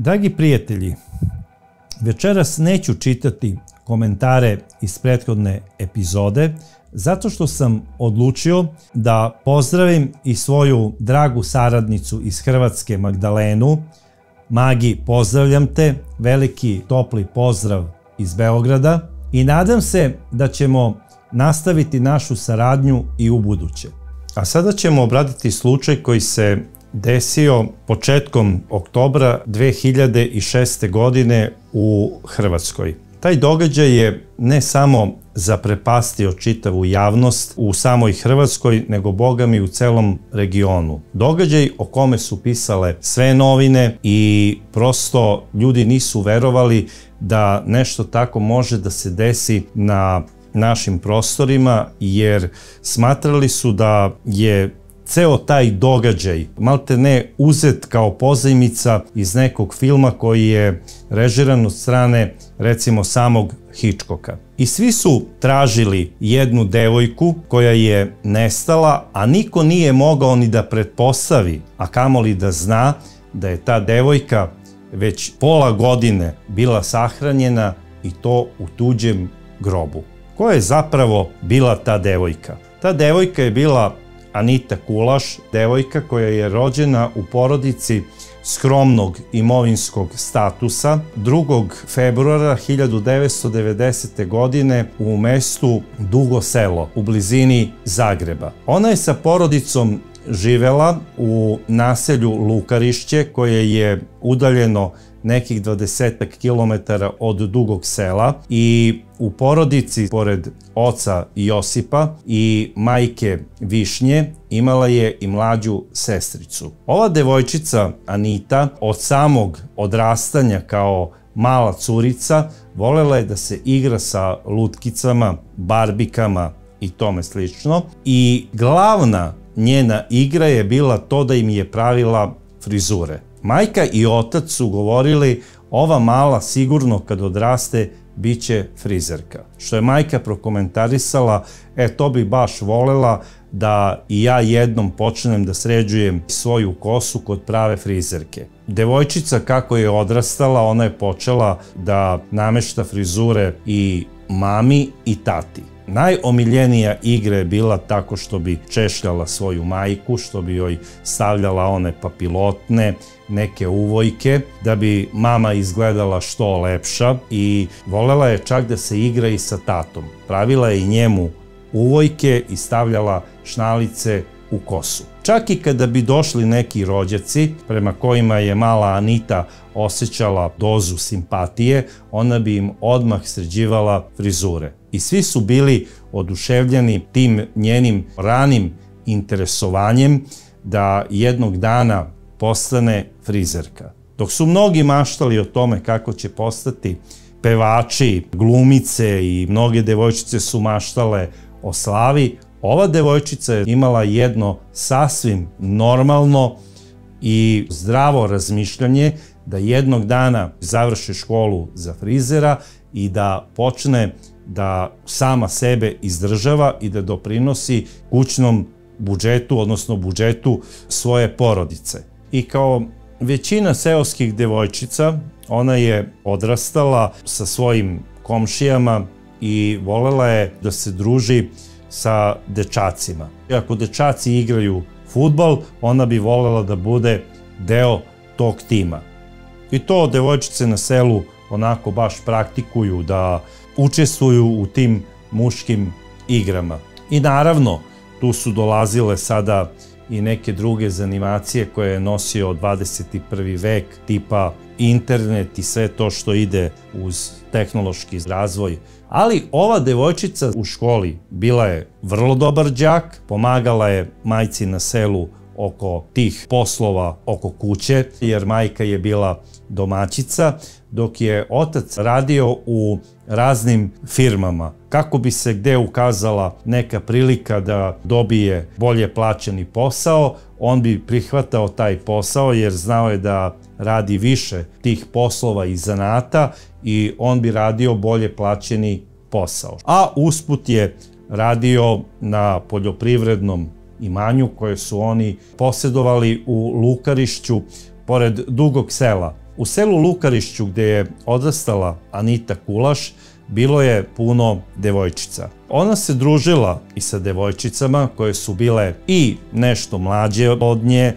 Dragi prijatelji, večeras neću čitati komentare iz prethodne epizode, zato što sam odlučio da pozdravim i svoju dragu saradnicu iz Hrvatske, Magdalenu. Magi, pozdravljam te, veliki topli pozdrav iz Beograda i nadam se da ćemo nastaviti našu saradnju i u buduće. A sada ćemo obraditi slučaj koji se desio početkom oktobra 2006. godine u Hrvatskoj. Taj događaj je ne samo zaprepastio čitavu javnost u samoj Hrvatskoj, nego bogami u celom regionu. Događaj o kome su pisale sve novine i prosto ljudi nisu verovali da nešto tako može da se desi na našim prostorima, jer smatrali su da je ceo taj događaj malte ne uzet kao pozajmica iz nekog filma koji je režiran od strane recimo samog Hitchcocka. I svi su tražili jednu devojku koja je nestala, a niko nije mogao ni da pretpostavi, a kamoli da zna da je ta devojka već pola godine bila sahranjena i to u tuđem grobu. Ko je zapravo bila ta devojka? Ta devojka je bila Anita Kulaš, devojka koja je rođena u porodici skromnog imovinskog statusa 2. februara 1990. godine u mestu Dugo Selo u blizini Zagreba. Ona je sa porodicom živela u naselju Lukarišće koje je udaljeno nekih 20 kilometara od Dugog Sela i u porodici pored oca Josipa i majke Višnje imala je i mlađu sestricu. Ova devojčica Anita od samog odrastanja kao mala curica volela je da se igra sa lutkicama, barbikama i tome slično i glavna njena igra je bila to da im je pravila frizure. Majka i otac su govorili, ova mala sigurno kad odraste bit će frizerka. Što je majka prokomentarisala, to bi baš volela da i ja jednom počnem da sređujem svoju kosu kod prave frizerke. Devojčica kako je odrastala, ona je počela da namešta frizure i mami i tati. Najomiljenija igra je bila tako što bi češljala svoju majku, što bi joj stavljala one papilotne, neke uvojke, da bi mama izgledala što lepša i volela je čak da se igra i sa tatom. Pravila je i njemu uvojke i stavljala šnalice u kosu. Čak i kada bi došli neki rođaci prema kojima je mala Anita osjećala dozu simpatije, ona bi im odmah sređivala frizure. I svi su bili oduševljeni tim njenim ranim interesovanjem da jednog dana postane frizerka. Dok su mnogi maštali o tome kako će postati pevači, glumice i mnoge devojčice su maštale o slavi, ova devojčica je imala jedno sasvim normalno i zdravo razmišljanje da jednog dana završi školu za frizera i da počne da sama sebe izdržava i da doprinosi kućnom budžetu, odnosno budžetu svoje porodice. I kao većina seoskih devojčica, ona je odrastala sa svojim komšijama i volela je da se druži sa dečacima. Ako dečaci igraju fudbal, ona bi volela da bude deo tog tima. I to devojčice na selu onako baš praktikuju, da učestvuju u tim muškim igrama. I naravno, tu su dolazile sada i neke druge zanimacije koje je nosio 21. vek, tipa internet i sve to što ide uz tehnološki razvoj. Ali ova devojčica u školi bila je vrlo dobar đak, pomagala je majci na selu oko tih poslova oko kuće, jer majka je bila domaćica, dok je otac radio u raznim firmama. Kako bi se gde ukazala neka prilika da dobije bolje plaćeni posao, on bi prihvatao taj posao jer znao je da radi više tih poslova i zanata i on bi radio bolje plaćeni posao. A usput je radio na poljoprivrednom imanju koje su oni posjedovali u Lukarišću pored Dugog Sela. U selu Lukarišću gdje je odrastala Anita Kulaš bilo je puno devojčica. Ona se družila i sa devojčicama koje su bile i nešto mlađe od nje,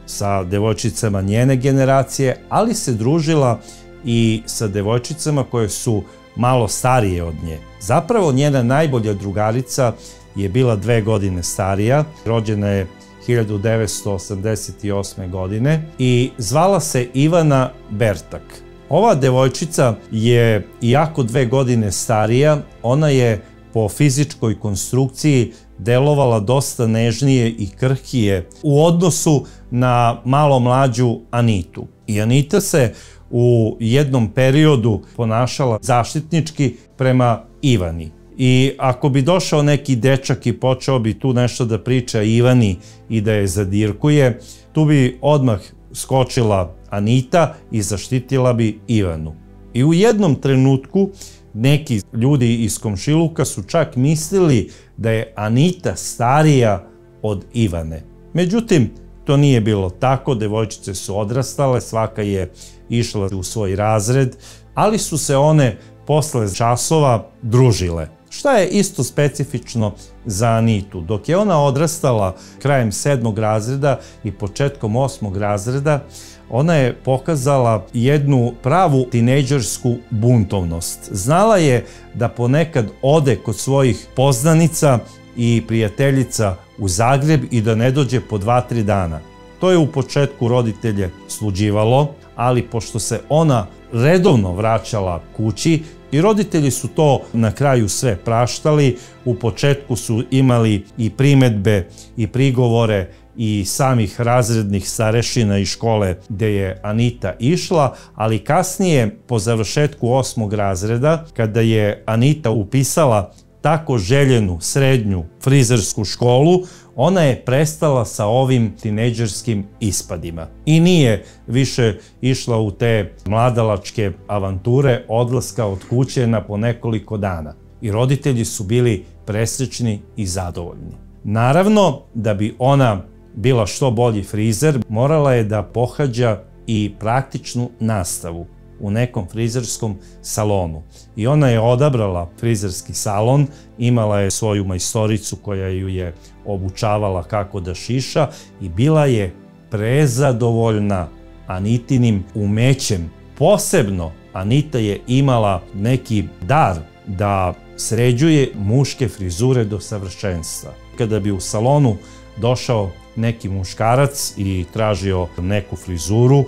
sa devojčicama njene generacije, ali se družila i sa devojčicama koje su malo starije od nje. Zapravo njena najbolja drugarica je bila 2 godine starija, rođena je 1988. godine i zvala se Ivana Bertak. Ova devojčica je, iako 2 godine starija, ona je po fizičkoj konstrukciji delovala dosta nežnije i krhkije u odnosu na malo mlađu Anitu. I Anita se u jednom periodu ponašala zaštitnički prema Ivani. I ako bi došao neki dečak i počeo bi tu nešto da priča Ivani i da je zadirkuje, tu bi odmah skočila Anita i zaštitila bi Ivanu. I u jednom trenutku neki ljudi iz komšiluka su čak mislili da je Anita starija od Ivane. Međutim, to nije bilo tako, devojčice su odrastale, svaka je išla u svoj razred, ali su se one posle časova družile. Šta je isto specifično za Anitu? Dok je ona odrastala krajem 7. razreda i početkom 8. razreda, ona je pokazala jednu pravu tinejdžersku buntovnost. Znala je da ponekad ode kod svojih poznanica i prijateljica u Zagreb i da ne dođe po 2-3 dana. To je u početku roditelje sluđivalo, ali pošto se ona redovno vraćala kući i roditelji su to na kraju sve praštali, u početku su imali i primedbe i prigovore i samih razrednih starešina iz škole gde je Anita išla, ali kasnije po završetku 8. razreda, kada je Anita upisala tako željenu srednju frizersku školu, ona je prestala sa ovim tinejdžerskim ispadima. I nije više išla u te mladalačke avanture odlaska od kuće na po nekoliko dana. I roditelji su bili presrećni i zadovoljni. Naravno, da bi ona bila što bolji frizer, morala je da pohađa i praktičnu nastavu u nekom frizerskom salonu. I ona je odabrala frizerski salon, imala je svoju majstoricu koja ju je obučavala kako da šiša i bila je prezadovoljna Anitinim umećem. Posebno Anita je imala neki dar da sređuje muške frizure do savršenstva. Kada bi u salonu došao neki muškarac i tražio neku frizuru,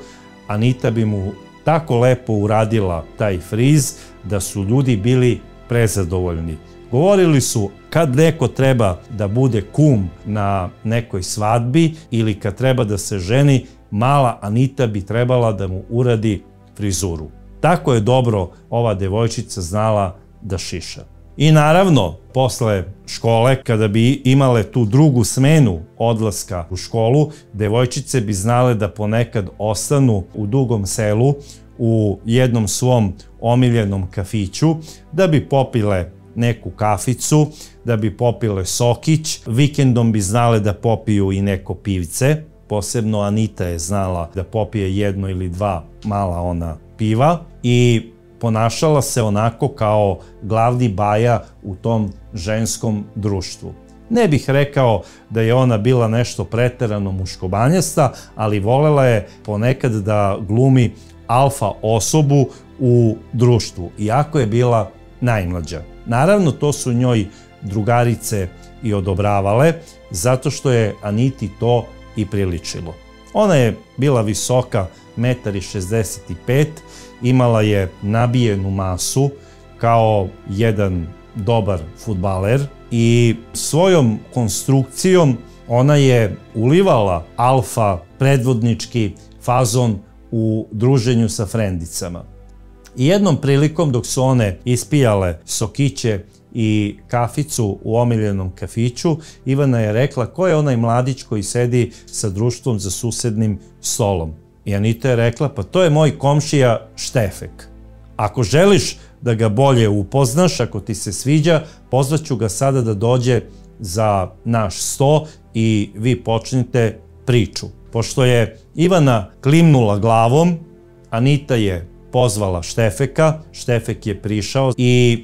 Anita bi mu tako lepo uradila taj friz da su ljudi bili prezadovoljni. Govorili su kad neko treba da bude kum na nekoj svadbi ili kad treba da se ženi, mala Anita bi trebala da mu uradi frizuru. Tako je dobro ova devojčica znala da šiša. I naravno, posle škole, kada bi imale tu drugu smenu odlaska u školu, devojčice bi znale da ponekad ostanu u Dugom Selu u jednom svom omiljenom kafiću, da bi popile neku kaficu, da bi popile sokić, vikendom bi znale da popiju i neko pivce, posebno Anita je znala da popije 1 ili 2 mala ona piva i ponašala se onako kao glavni baja u tom ženskom društvu. Ne bih rekao da je ona bila nešto preterano muškobanjasta, ali volela je ponekad da glumi alfa osobu u društvu, iako je bila najmlađa. Naravno, to su njoj drugarice i odobravale, zato što je Aniti to i priličilo. Ona je bila visoka 1,65 m, imala je nabijenu masu kao jedan dobar fudbaler i svojom konstrukcijom ona je ulivala alfa predvodnički fazon u druženju sa frendicama. I jednom prilikom dok su one ispijale sokiće i kaficu u omiljenom kafiću, Ivana je rekla ko je onaj mladić koji sedi sa društvom za susednim stolom. I Anita je rekla, pa to je moj komšija Štefek. Ako želiš da ga bolje upoznaš, ako ti se sviđa, pozvaću ga sada da dođe za naš sto i vi počnite priču. Pošto je Ivana klimnula glavom, Anita je pozvala Štefeka, Štefek je prišao i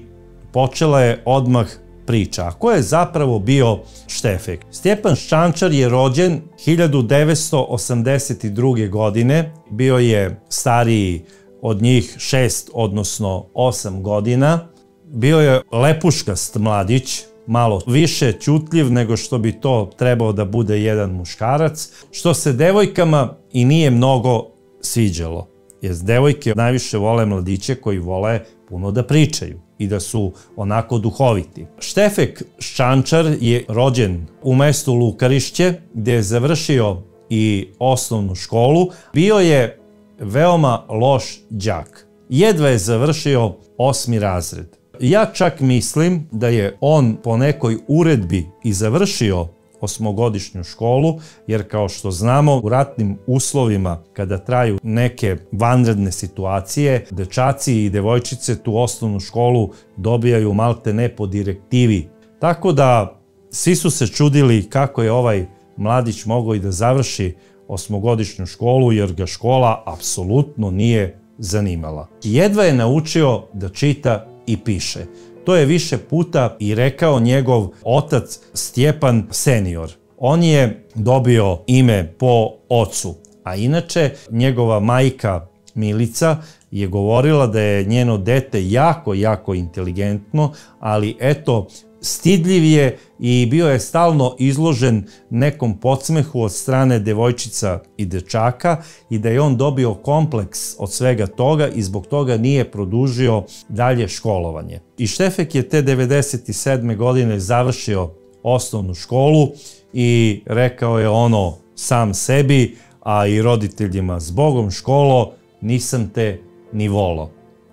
počela je odmah priča. A ko je zapravo bio Štefek? Stjepan Šćančar je rođen 1982. godine, bio je stariji od njih 6, odnosno 8 godina. Bio je lepuškast mladić, malo više ćutljiv nego što bi to trebao da bude jedan muškarac, što se devojkama i nije mnogo sviđalo. Jer devojke najviše vole mladiće koji vole puno da pričaju i da su onako duhoviti. Štefek Šćančar je rođen u mestu Lukarišće, gde je završio i osnovnu školu. Bio je veoma loš đak. Jedva je završio 8. razred. Ja čak mislim da je on po nekoj uredbi i završio 8-godišnju školu, jer kao što znamo, u ratnim uslovima, kada traju neke vanredne situacije, dečaci i devojčice tu osnovnu školu dobijaju malte ne po direktivi. Tako da svi su se čudili kako je ovaj mladić mogao i da završi 8-godišnju školu, jer ga škola apsolutno nije zanimala. Jedva je naučio da čita i piše. To je više puta i rekao njegov otac Stjepan senior. On je dobio ime po ocu, a inače njegova majka Milica je govorila da je njeno dete jako inteligentno, ali eto, stidljiv je i bio je stalno izložen nekom podsmehu od strane devojčica i dečaka i da je on dobio kompleks od svega toga i zbog toga nije produžio dalje školovanje. I Štefek je te 97. godine završio osnovnu školu i rekao je ono sam sebi, a i roditeljima: "Zbogom školo, nisam te ni volao."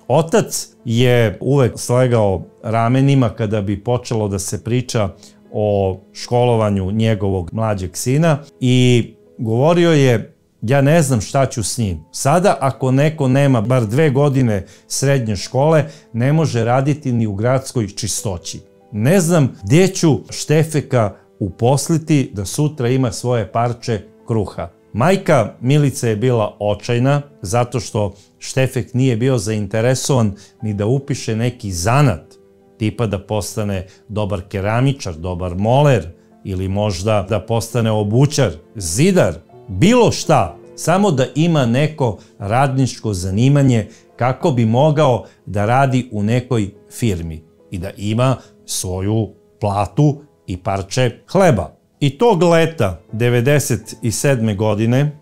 Otac je uvek slegao ramenima kada bi počelo da se priča o školovanju njegovog mlađeg sina i govorio je: "Ja ne znam šta ću s njim. Sada ako neko nema bar 2 godine srednje škole, ne može raditi ni u gradskoj čistoći. Ne znam gdje ću Štefeka uposliti da sutra ima svoje parče kruha." Majka Milice je bila očajna zato što Štefek nije bio zainteresovan ni da upiše neki zanat, tipa da postane dobar keramičar, dobar moler ili možda da postane obućar, zidar, bilo šta, samo da ima neko radničko zanimanje kako bi mogao da radi u nekoj firmi i da ima svoju platu i parče hleba. I tog leta 97. godine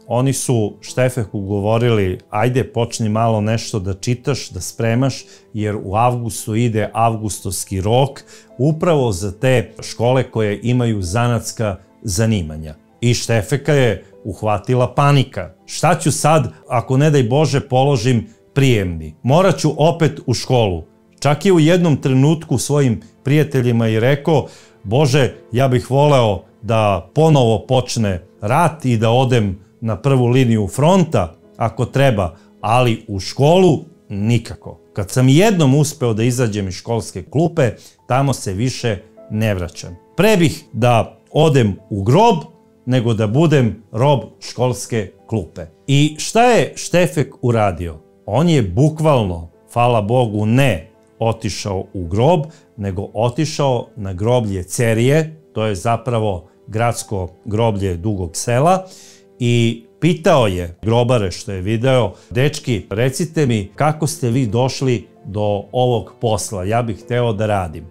oni su Štefeku govorili: "Ajde, počni malo nešto da čitaš, da spremaš, jer u avgustu ide avgustovski rok upravo za te škole koje imaju zanatska zanimanja." I Štefeka je uhvatila panika. Šta ću sad ako, ne daj Bože, položim prijemni? Morat ću opet u školu. Čak je u jednom trenutku svojim prijateljima i rekao: "Bože, ja bih voleo da ponovo počne rat i da odem na prvu liniju fronta ako treba, ali u školu nikako. Kad sam jednom uspeo da izađem iz školske klupe, tamo se više ne vraćam. Pre bih da odem u grob nego da budem rob školske klupe." I šta je Štefek uradio? On je bukvalno, hvala Bogu, ne otišao u grob, nego otišao na groblje Cerije, to je zapravo gradsko groblje Dugog Sela, i pitao je grobare što je video: "Dečki, recite mi kako ste vi došli do ovog posla, ja bih hteo da radim."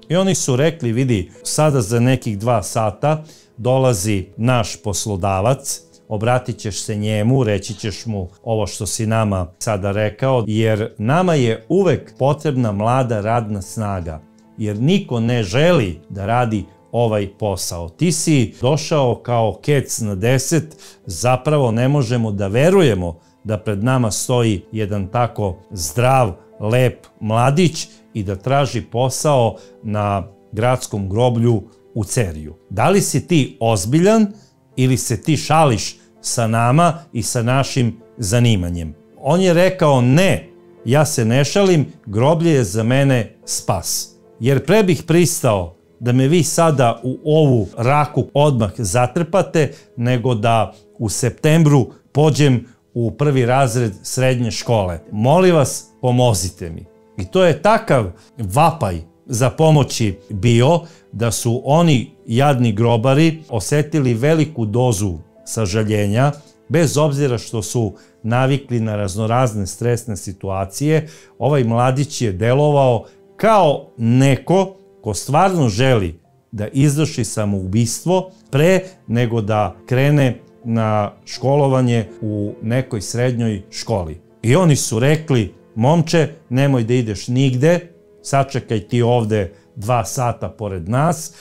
I oni su rekli: "Vidi, sada za nekih 2 sata dolazi naš poslodavac, obratit ćeš se njemu, reći ćeš mu ovo što si nama sada rekao, jer nama je uvek potrebna mlada radna snaga, jer niko ne želi da radi ovaj posao. Ti si došao kao kec na 10, zapravo ne možemo da verujemo da pred nama stoji jedan tako zdrav, lep mladić i da traži posao na gradskom groblju u Ceriju. Da li si ti ozbiljan ili se ti šališ sa nama i sa našim zanimanjem?" On je rekao: "Ne, ja se ne šalim, groblje je za mene spas. Jer pre bih pristao da me vi sada u ovu raku odmah zatrpate, nego da u septembru pođem u 1. razred srednje škole. Molim vas, pomozite mi. I to je takav vapaj za pomoći bio da su oni, jadni grobari, osetili veliku dozu sažaljenja, bez obzira što su navikli na raznorazne stresne situacije. Ovaj mladić je delovao kao neko ko stvarno želi da izvrši samoubistvo pre nego da krene na školovanje u nekoj srednjoj školi. I oni su rekli: momče, nemoj da ideš nigde, sačekaj ti ovde 2 sata pored nas,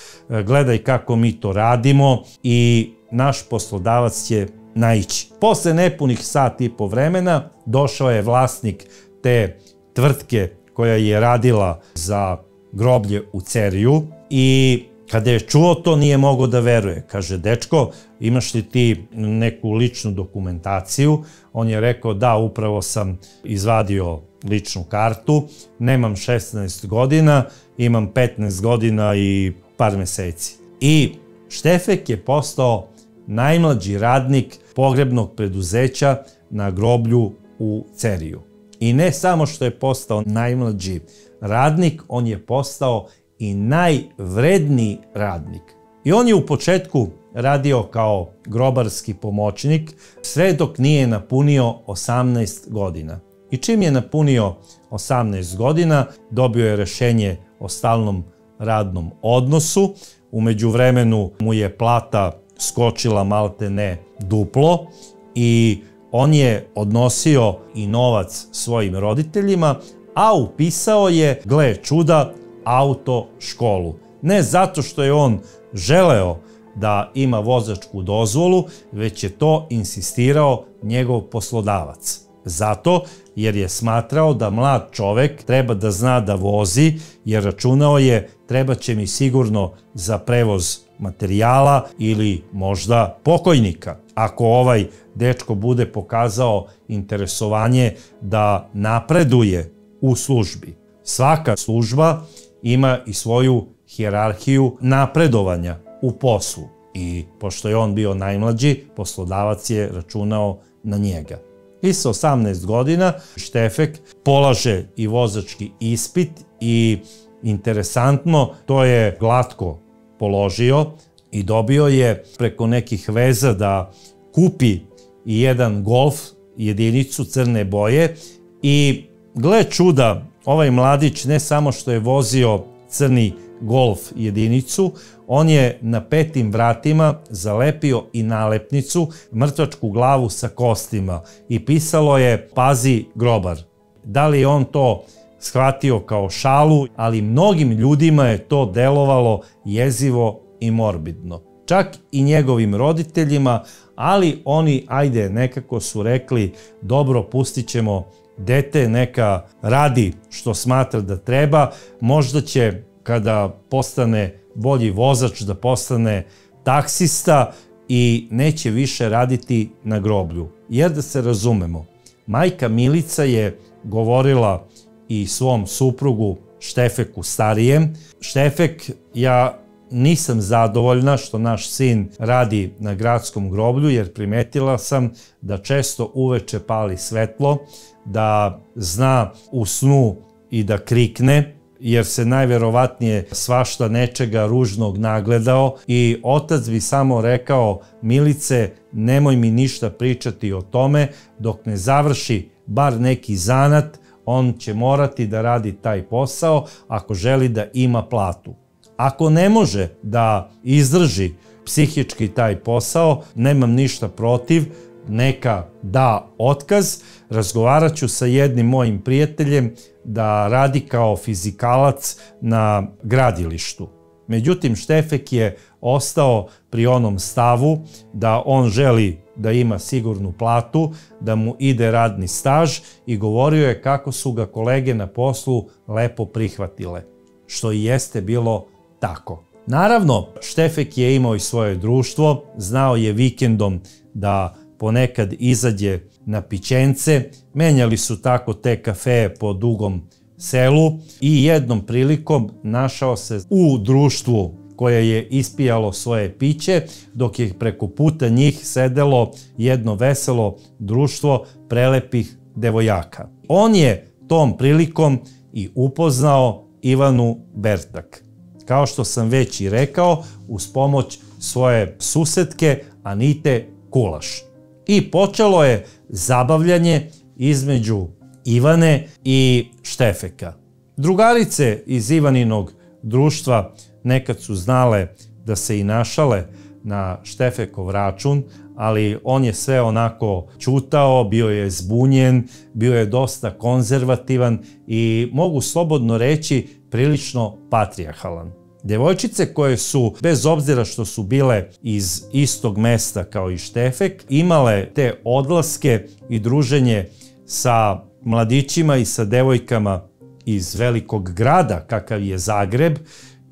gledaj kako mi to radimo i naš poslodavac će naići. Posle nepunih sat i po vremena došao je vlasnik te tvrtke koja je radila za groblje u Ceriju i kada je čuo to nije mogao da veruje. Kaže: dečko, imaš li ti neku ličnu dokumentaciju? On je rekao: da, upravo sam izvadio ličnu kartu, nemam 16 godina, imam 15 godina i par meseci. I Štefek je postao najmlađi radnik pogrebnog preduzeća na groblju u Ceriju. I ne samo što je postao najmlađi radnik, on je postao i najvredniji radnik. I on je u početku radio kao grobarski pomoćnik, sve dok nije napunio 18 godina. I čim je napunio 18 godina, dobio je rešenje o stalnom radnom odnosu. U međuvremenu mu je plata skočila malte ne duplo i on je odnosio i novac svojim roditeljima, a upisao je, gle čuda, auto školu. Ne zato što je on želeo da ima vozačku dozvolu, već je to insistirao njegov poslodavac. Zato jer je smatrao da mlad čovek treba da zna da vozi, jer računao je: treba će mi sigurno za prevoz materijala ili možda pokojnika. Ako ovaj dečko bude pokazao interesovanje da napreduje u službi. Svaka služba ima i svoju hijerarhiju napredovanja u poslu. I pošto je on bio najmlađi, poslodavac je računao na njega. I sa 18 godina Štefek polaže i vozački ispit i interesantno, to je glatko položio i dobio je preko nekih veza da kupi i jedan Golf jedinicu crne boje i gle čuda, ovaj mladić ne samo što je vozio crni Golf jedinicu, on je na petim vratima zalepio i nalepnicu, mrtvačku glavu sa kostima i pisalo je: pazi grobar. Da li je on to shvatio kao šalu, ali mnogim ljudima je to delovalo jezivo i morbidno. Čak i njegovim roditeljima, ali oni, ajde, nekako su rekli: dobro, pustit ćemo dete, neka radi što smatra da treba, možda će kada postane bolji vozač da postane taksista i neće više raditi na groblju. Jer da se razumemo, majka Milica je govorila i svom suprugu Štefeku starijem: Štefek, ja nisam zadovoljna što naš sin radi na gradskom groblju, jer primetila sam da često uveče pali svetlo, da zna u snu i da krikne, jer se najverovatnije svašta nečega ružnog nagledao i otac bi samo rekao: Milice, nemoj mi ništa pričati o tome, dok ne završi bar neki zanat, on će morati da radi taj posao ako želi da ima platu. Ako ne može da izdrži psihički taj posao, nemam ništa protiv, neka da otkaz, razgovarat ću sa jednim mojim prijateljem da radi kao fizikalac na gradilištu. Međutim, Štefek je ostao pri onom stavu da on želi da ima sigurnu platu, da mu ide radni staž i govorio je kako su ga kolege na poslu lepo prihvatile, što i jeste bilo tako. Naravno, Štefek je imao i svoje društvo, znao je vikendom da ponekad izađe na pićence, menjali su tako te kafeje po Dugom selu i jednom prilikom našao se u društvu koje je ispijalo svoje piće, dok je preko puta njih sedelo jedno veselo društvo prelepih devojaka. On je tom prilikom i upoznao Ivanu Bertak. Kao što sam već i rekao, uz pomoć svoje susetke Anite Kulaš. I počelo je zabavljanje između Ivane i Štefeka. Drugarice iz Ivaninog društva nekad su znale da se i našale na Štefekov račun, ali on je sve onako ćutao, bio je zbunjen, bio je dosta konzervativan i mogu slobodno reći prilično patrijarhalan. Devojčice koje su, bez obzira što su bile iz istog mesta kao i Štefek, imale te odlaske i druženje sa mladićima i sa devojkama iz velikog grada kakav je Zagreb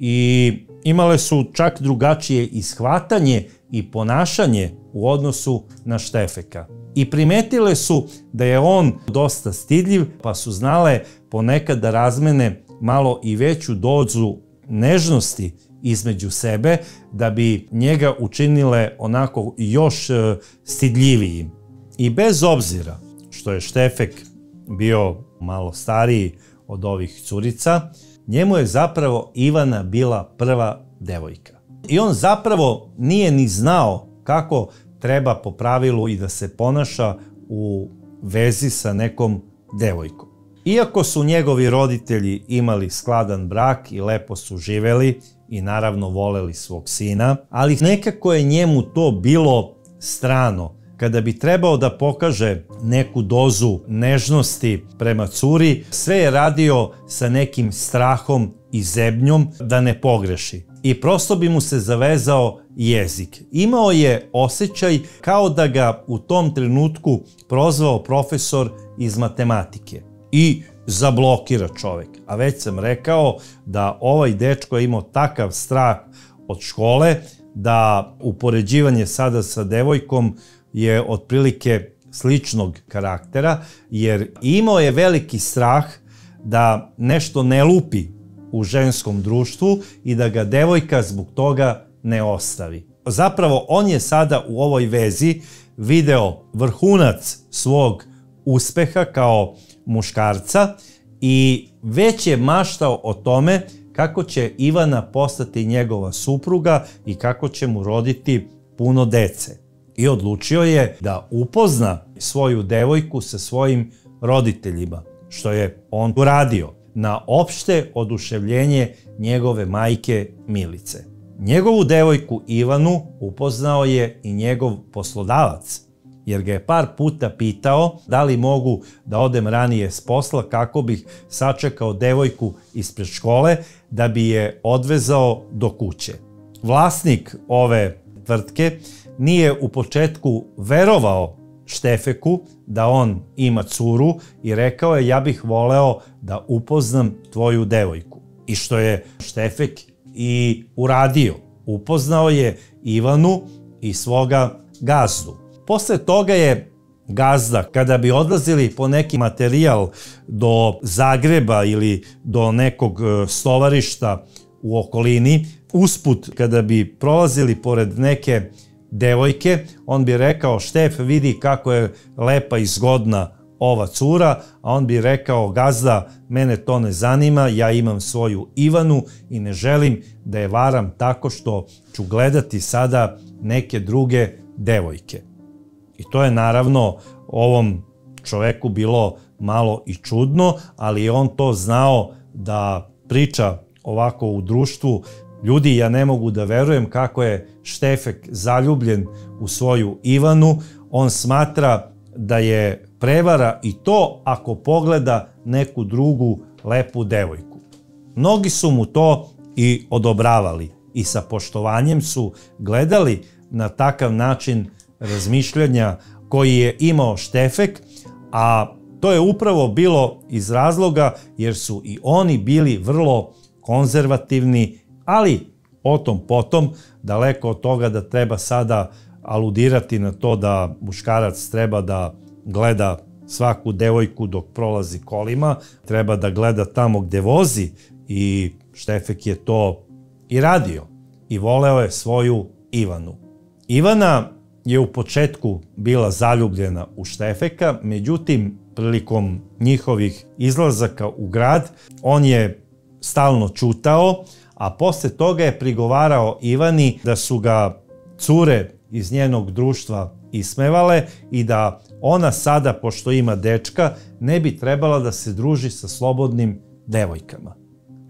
i imale su čak drugačije ishvatanje i ponašanje u odnosu na Štefeka. I primetile su da je on dosta stidljiv, pa su znale ponekad da razmene malo i veću dozu nežnosti između sebe da bi njega učinile onako još stidljivijim. I bez obzira što je Štefek bio malo stariji od ovih curica, njemu je zapravo Ivana bila prva devojka. I on zapravo nije ni znao kako treba po pravilu i da se ponaša u vezi sa nekom devojkom. Iako su njegovi roditelji imali skladan brak i lepo su živeli i naravno voleli svog sina, ali nekako je njemu to bilo strano. Kada bi trebao da pokaže neku dozu nežnosti prema curi, sve je radio sa nekim strahom i zebnjom da ne pogreši. I prosto bi mu se zavezao jezik. Imao je osjećaj kao da ga u tom trenutku prozvao profesor iz matematike. I zablokira čovek. A već sam rekao da ovaj dečko je imao takav strah od škole da upoređivanje sada sa devojkom je otprilike sličnog karaktera, jer imao je veliki strah da nešto ne lupi u ženskom društvu i da ga devojka zbog toga ne ostavi. Zapravo, on je sada u ovoj vezi video vrhunac svog uspeha kao muškarca i već je maštao o tome kako će Ivana postati njegova supruga i kako će mu roditi puno dece. I odlučio je da upozna svoju devojku sa svojim roditeljima, što je on uradio na opšte oduševljenje njegove majke Milice. Njegovu devojku Ivanu upoznao je i njegov poslodavac, jer ga je par puta pitao da li mogu da odem ranije s posla kako bih sačekao devojku ispred škole da bi je odvezao do kuće. Vlasnik ove tvrtke nije u početku verovao Štefeku da on ima curu i rekao je: ja bih voleo da upoznam tvoju devojku. I što je Štefek i uradio. Upoznao je Ivanu i svoga gazdu. Posle toga je gazda, kada bi odlazili po neki materijal do Zagreba ili do nekog stovarišta u okolini, usput kada bi prolazili pored neke devojke, on bi rekao: Štef, vidi kako je lepa i zgodna ova cura, a on bi rekao: gazda, mene to ne zanima, ja imam svoju Ivanu i ne želim da je varam tako što ću gledati sada neke druge devojke. I to je naravno ovom čoveku bilo malo i čudno, ali je on to znao da priča ovako u društvu. Ljudi, ja ne mogu da verujem kako je Štefek zaljubljen u svoju Ivanu. On smatra da je prevara i to ako pogleda neku drugu lepu devojku. Mnogi su mu to i odobravali i sa poštovanjem su gledali na takav način razmišljanja koji je imao Štefek, a to je upravo bilo iz razloga jer su i oni bili vrlo konzervativni, ali o tom potom, daleko od toga da treba sada aludirati na to da muškarac treba da gleda svaku devojku dok prolazi kolima, treba da gleda tamo gde vozi i Štefek je to i radio. i voleo je svoju Ivanu. Ivana je u početku bila zaljubljena u Štefeka, međutim, prilikom njihovih izlazaka u grad, on je stalno ćutao, a posle toga je prigovarao Ivani da su ga cure iz njenog društva ismevale i da ona sada, pošto ima dečka, ne bi trebala da se druži sa slobodnim devojkama.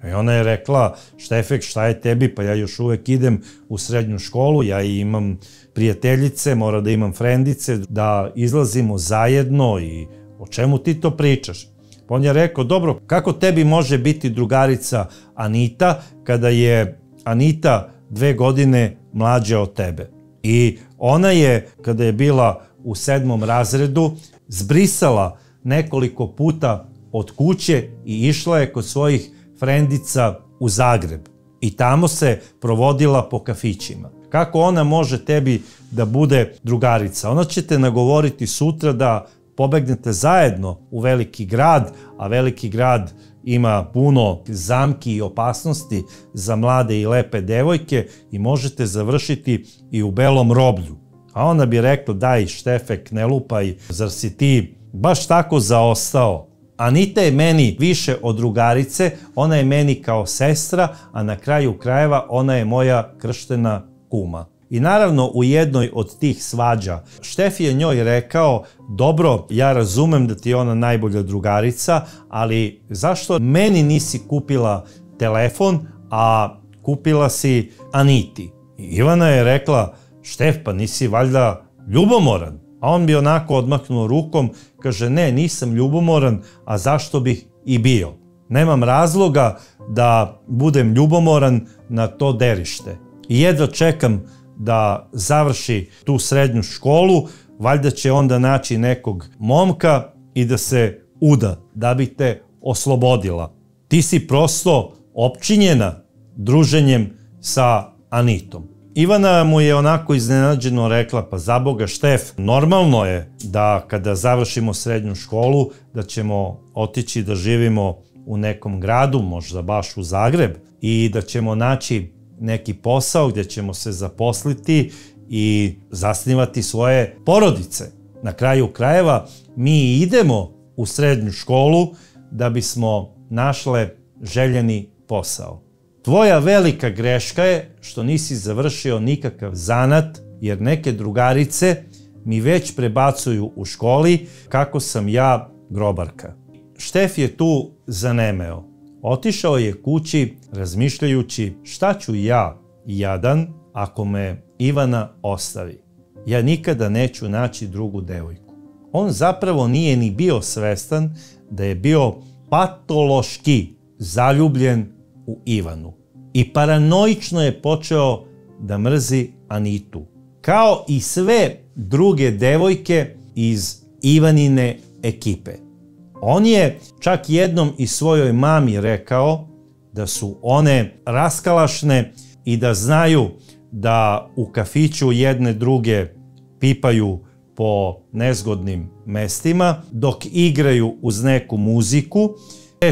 I ona je rekla, Štefek, šta je tebi? Pa ja još uvek idem u srednju školu, ja imam prijateljice, mora da imam frendice, da izlazimo zajedno i o čemu ti to pričaš? Pa on je rekao, dobro, kako tebi može biti drugarica Anita kada je Anita 2 godine mlađa od tebe? I ona je, kada je bila u 7. razredu, zbrisala nekoliko puta od kuće i išla je kod svojih frendica u Zagreb. I tamo se provodila po kafićima. Kako ona može tebi da bude drugarica? Ona će te nagovoriti sutra da pobegnete zajedno u veliki grad, a veliki grad ima puno zamki i opasnosti za mlade i lepe devojke i možete završiti i u belom roblju. A ona bi rekla, daj Štefek, ne lupaj, zar si ti baš tako zaostao? Anita je meni više od drugarice, ona je meni kao sestra, a na kraju krajeva ona je moja krštena kuma. I naravno u jednoj od tih svađa Štef je njoj rekao, dobro, ja razumem da ti je ona najbolja drugarica, ali zašto meni nisi kupila telefon, a kupila si Aniti? I Ivana je rekla, Štef, pa nisi valjda ljubomoran? A on bi onako odmahnuo rukom, kaže, ne, nisam ljubomoran, a zašto bih i bio? Nemam razloga da budem ljubomoran na to derište. I jedva čekam da završi tu srednju školu, valjda će onda naći nekog momka i da se uda, da bi te oslobodila. Ti si prosto opčinjena druženjem sa Anitom. Ivana mu je onako iznenađeno rekla, pa za Boga Štef, normalno je da kada završimo srednju školu, da ćemo otići da živimo u nekom gradu, možda baš u Zagreb, i da ćemo naći neki posao gdje ćemo se zaposliti i zasnivati svoje porodice. Na kraju krajeva mi idemo u srednju školu da bismo našle željeni posao. Tvoja velika greška je što nisi završio nikakav zanat, jer neke drugarice mi već prebacuju u školi kako sam ja grobarka. Štef je tu zanemeo. Otišao je kući razmišljajući šta ću ja, jadan, ako me Ivana ostavi. Ja nikada neću naći drugu devojku. On zapravo nije ni bio svestan da je bio patološki zaljubljen u Ivanu. I paranoično je počeo da mrzi Anitu. Kao i sve druge devojke iz Ivanine ekipe. On je čak jednom i svojoj mami rekao da su one raskalašne i da znaju da u kafiću jedne druge pipaju po nezgodnim mestima dok igraju uz neku muziku.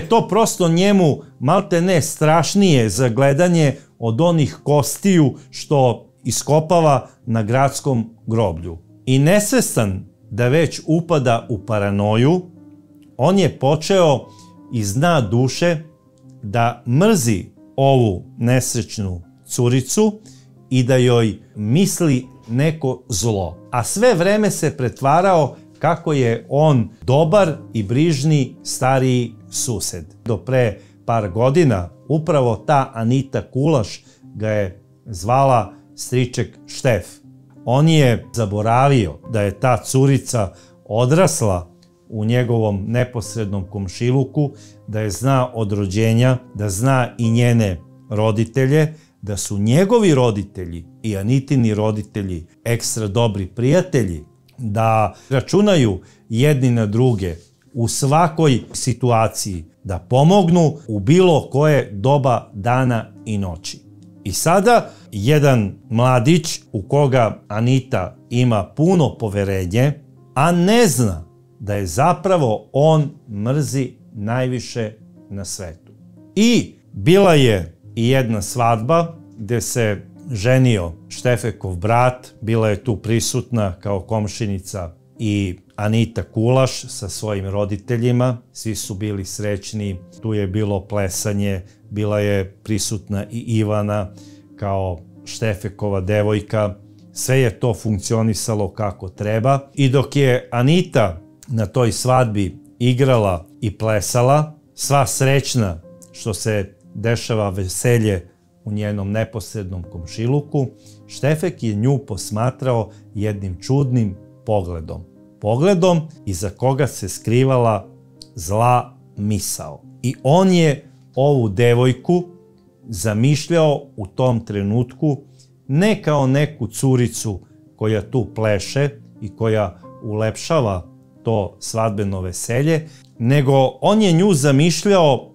To prosto njemu malte ne strašnije za gledanje od onih kostiju što iskopava na gradskom groblju. I nesvestan da već upada u paranoju, on je počeo iz dna duše da mrzi ovu nesrećnu curicu i da joj misli neko zlo. A sve vreme se pretvarao kako je on dobar i brižni stariji sused. Do pre par godina upravo ta Anita Kulaš ga je zvala striček Štef. On je zaboravio da je ta curica odrasla u njegovom neposrednom komšiluku, da je zna od rođenja, da zna i njene roditelje, da su njegovi roditelji i Anitini roditelji ekstra dobri prijatelji, da računaju jedni na druge u svakoj situaciji, da pomognu u bilo koje doba dana i noći. I sada jedan mladić u koga Anita ima puno poverenje, a ne zna da je zapravo on mrzi najviše na svetu. I bila je i jedna svadba gde se ženio Štefekov brat, bila je tu prisutna kao komšinica i Anita Kulaš sa svojim roditeljima, svi su bili srećni, tu je bilo plesanje, bila je prisutna i Ivana kao Štefekova devojka, sve je to funkcionisalo kako treba i dok je Anita na toj svadbi igrala i plesala, sva srećna što se dešava veselje u njenom neposrednom komšiluku, Štefek je nju posmatrao jednim čudnim pogledom. Pogledom iza koga se skrivala zla misao. I on je ovu devojku zamišljao u tom trenutku ne kao neku curicu koja tu pleše i koja ulepšava to svadbeno veselje, nego on je nju zamišljao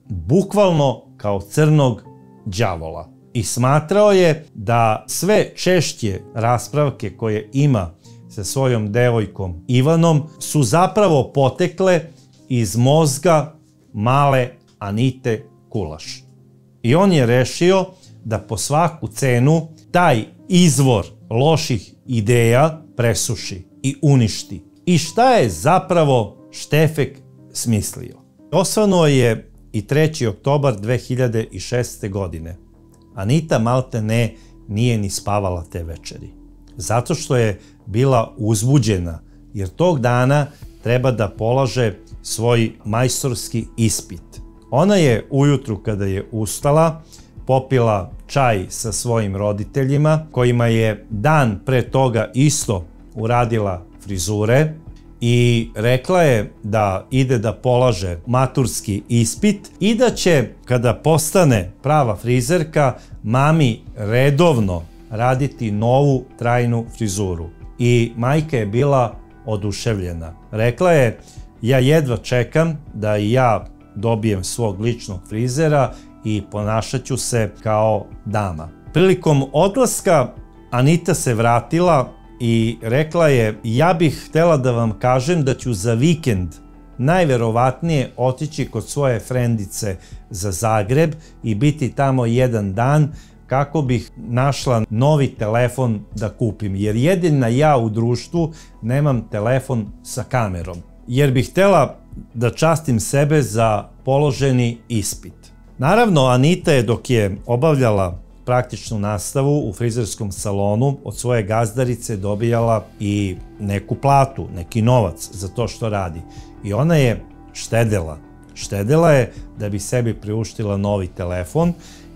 bukvalno kao crnog đavola. I smatrao je da sve češće raspravke koje ima sa svojom devojkom Ivanom su zapravo potekle iz mozga male Anite Kulaš. I on je rešio da po svaku cenu taj izvor loših ideja presuši i uništi. I šta je zapravo Štefek smislio? Osvanuo je i 3. oktobar 2006. godine. Anita maltene nije ni spavala te večeri. Zato što je bila uzbuđena, jer tog dana treba da polaže svoj majstorski ispit. Ona je ujutru kada je ustala, popila čaj sa svojim roditeljima, kojima je dan pre toga isto uradila frizure i rekla je da ide da polaže maturski ispit i da će, kada postane prava frizerka, mami redovno raditi novu trajnu frizuru. I majka je bila oduševljena. Rekla je, ja jedva čekam da i ja dobijem svog ličnog frizera i ponašat ću se kao dama. Prilikom odlaska Anita se vratila i rekla je, ja bih htela da vam kažem da ću za vikend najverovatnije otići kod svoje frendice za Zagreb i biti tamo jedan dan kako bih našla novi telefon da kupim, jer jedina ja u društvu nemam telefon sa kamerom, jer bih htela da častim sebe za položeni ispit. Naravno, Anita je dok je obavljala praktičnu nastavu u frizerskom salonu od svoje gazdarice dobijala i neku platu, neki novac za to što radi. I ona je štedela. Štedela je da bi sebi priuštila novi telefon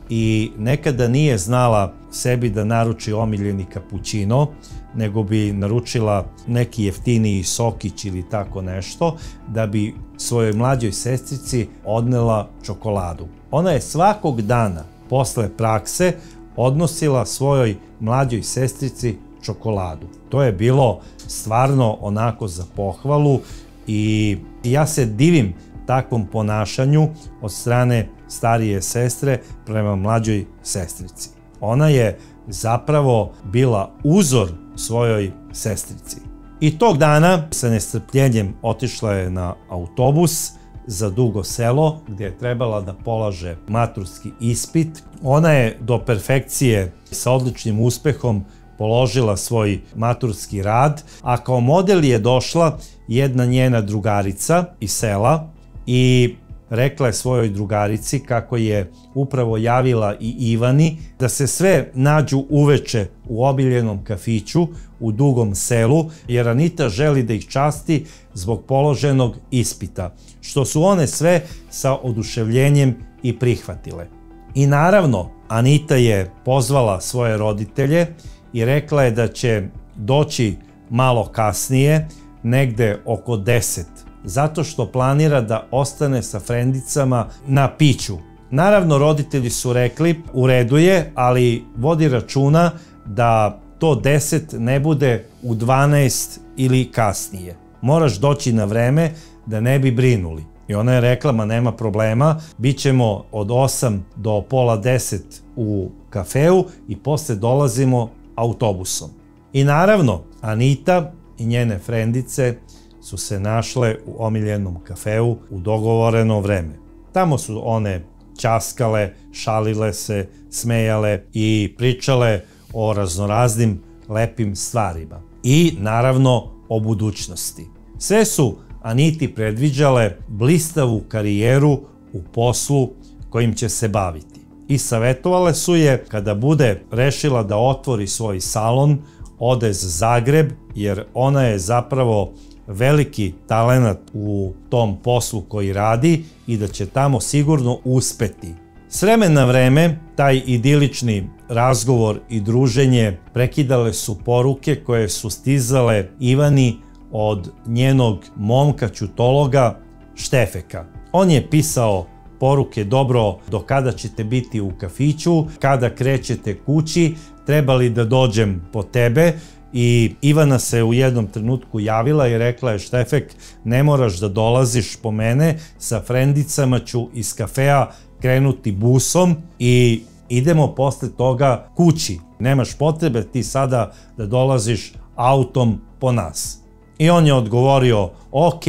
i nekada nije znala sebi da naruči omiljeni kapućino, nego bi naručila neki jeftiniji sokić ili tako nešto, da bi svojoj mlađoj sestrici odnela čokoladu. Ona je svakog dana posle prakse odnosila svojoj mlađoj sestrici čokoladu. To je bilo stvarno onako za pohvalu i ja se divim takvom ponašanju od strane starije sestre prema mlađoj sestrici. Ona je zapravo bila uzor svojoj sestrici. I tog dana sa nestrpljenjem otišla je na autobus za Dugo Selo, gdje je trebala da polaže maturski ispit. Ona je do perfekcije sa odličnim uspehom položila svoj maturski rad, a kao model je došla jedna njena drugarica iz sela i rekla je svojoj drugarici kako je upravo javila i Ivani da se sve nađu uveče u obiljenom kafiću u Dugom Selu, jer Anita želi da ih časti zbog položenog ispita, što su one sve sa oduševljenjem i prihvatile. I naravno, Anita je pozvala svoje roditelje i rekla je da će doći malo kasnije, negde oko 10, zato što planira da ostane sa frendicama na piću. Naravno, roditelji su rekli, u redu je, ali vodi računa da to 10 ne bude u 12 ili kasnije. Moraš doći na vreme da ne bi brinuli. I ona je rekla, ma nema problema, bit ćemo od 8 do pola 10 u kafeu i posle dolazimo autobusom. I naravno, Anita i njene frendice su se našle u omiljenom kafeu u dogovoreno vreme. Tamo su one ćaskale, šalile se, smejale i pričale o raznoraznim lepim stvarima. I naravno o budućnosti. Sve su Aniti predviđale blistavu karijeru u poslu kojim će se baviti. I savjetovale su je kada bude rešila da otvori svoj salon, ode za Zagreb, jer ona je zapravo veliki talenat u tom poslu koji radi i da će tamo sigurno uspeti. S vremena na vreme, taj idilični razgovor i druženje prekidale su poruke koje su stizale Ivani od njenog momka ćutologa Štefeka. On je pisao poruke: dobro, do kada ćete biti u kafiću, kada krećete kući, treba li da dođem po tebe? I Ivana se u jednom trenutku javila i rekla je: Štefek, ne moraš da dolaziš po mene, sa frendicama ću iz kafea krenuti busom i idemo posle toga kući. Nemaš potrebe ti sada da dolaziš autom po nas. I on je odgovorio: ok,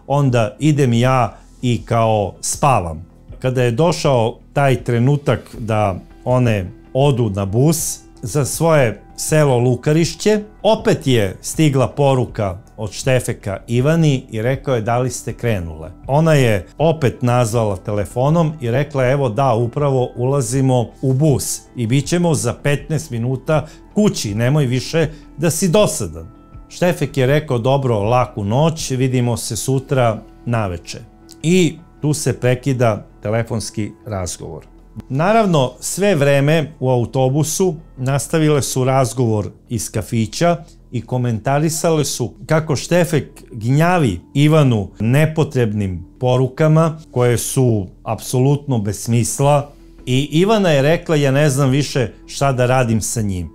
onda idem ja i kao spavam. Kada je došao taj trenutak da one odu na bus za svoje selo Lukarišće, opet je stigla poruka od Štefeka Ivani i rekao je: da li ste krenule? Ona je opet nazvala telefonom i rekla: evo da, upravo ulazimo u bus i bit ćemo za 15 minuta kući, nemoj više da si dosadan. Štefek je rekao: dobro, laku noć, vidimo se sutra naveče. I tu se prekida telefonski razgovor. Naravno, sve vreme u autobusu nastavile su razgovor iz kafića i komentarisale su kako Štefek gnjavi Ivanu nepotrebnim porukama koje su apsolutno bez smisla i Ivana je rekla: ja ne znam više šta da radim sa njim.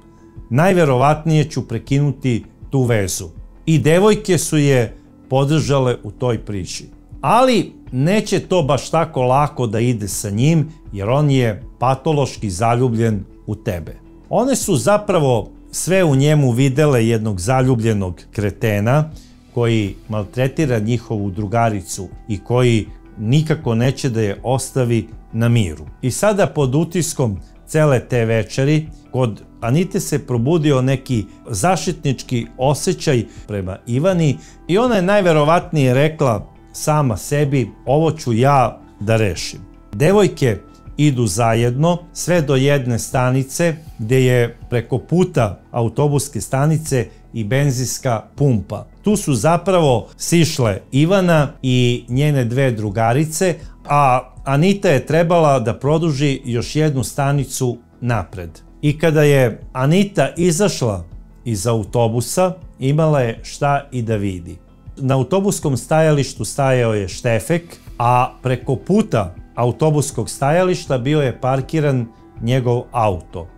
Najverovatnije ću prekinuti tu vezu. I devojke su je podržale u toj priči. Ali neće to baš tako lako da ide sa njim, jer on je patološki zaljubljen u tebe. One su zapravo sve u njemu videle jednog zaljubljenog kretena koji maltretira njihovu drugaricu i koji nikako neće da je ostavi na miru. I sada pod utiskom cele te večeri kod Anite se probudio neki zaštitnički osjećaj prema Ivani i ona je najverovatnije rekla sama sebi: ovo ću ja da rešim. Devojke idu zajedno sve do jedne stanice gde je preko puta autobuske stanice i benzinska pumpa. Tu su zapravo sišle Ivana i njene dve drugarice, a Anita je trebala da produži još jednu stanicu napred. I kada je Anita izašla iz autobusa, imala je šta i da vidi. Na autobuskom stajalištu stajao je Štefek, a preko puta autobuskog stajališta bio je parkiran njegov auto,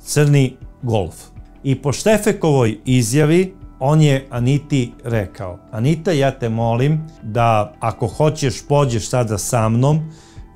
crni Golf. I po Štefekovoj izjavi on je Aniti rekao: Anita, ja te molim da ako hoćeš pođeš sada sa mnom,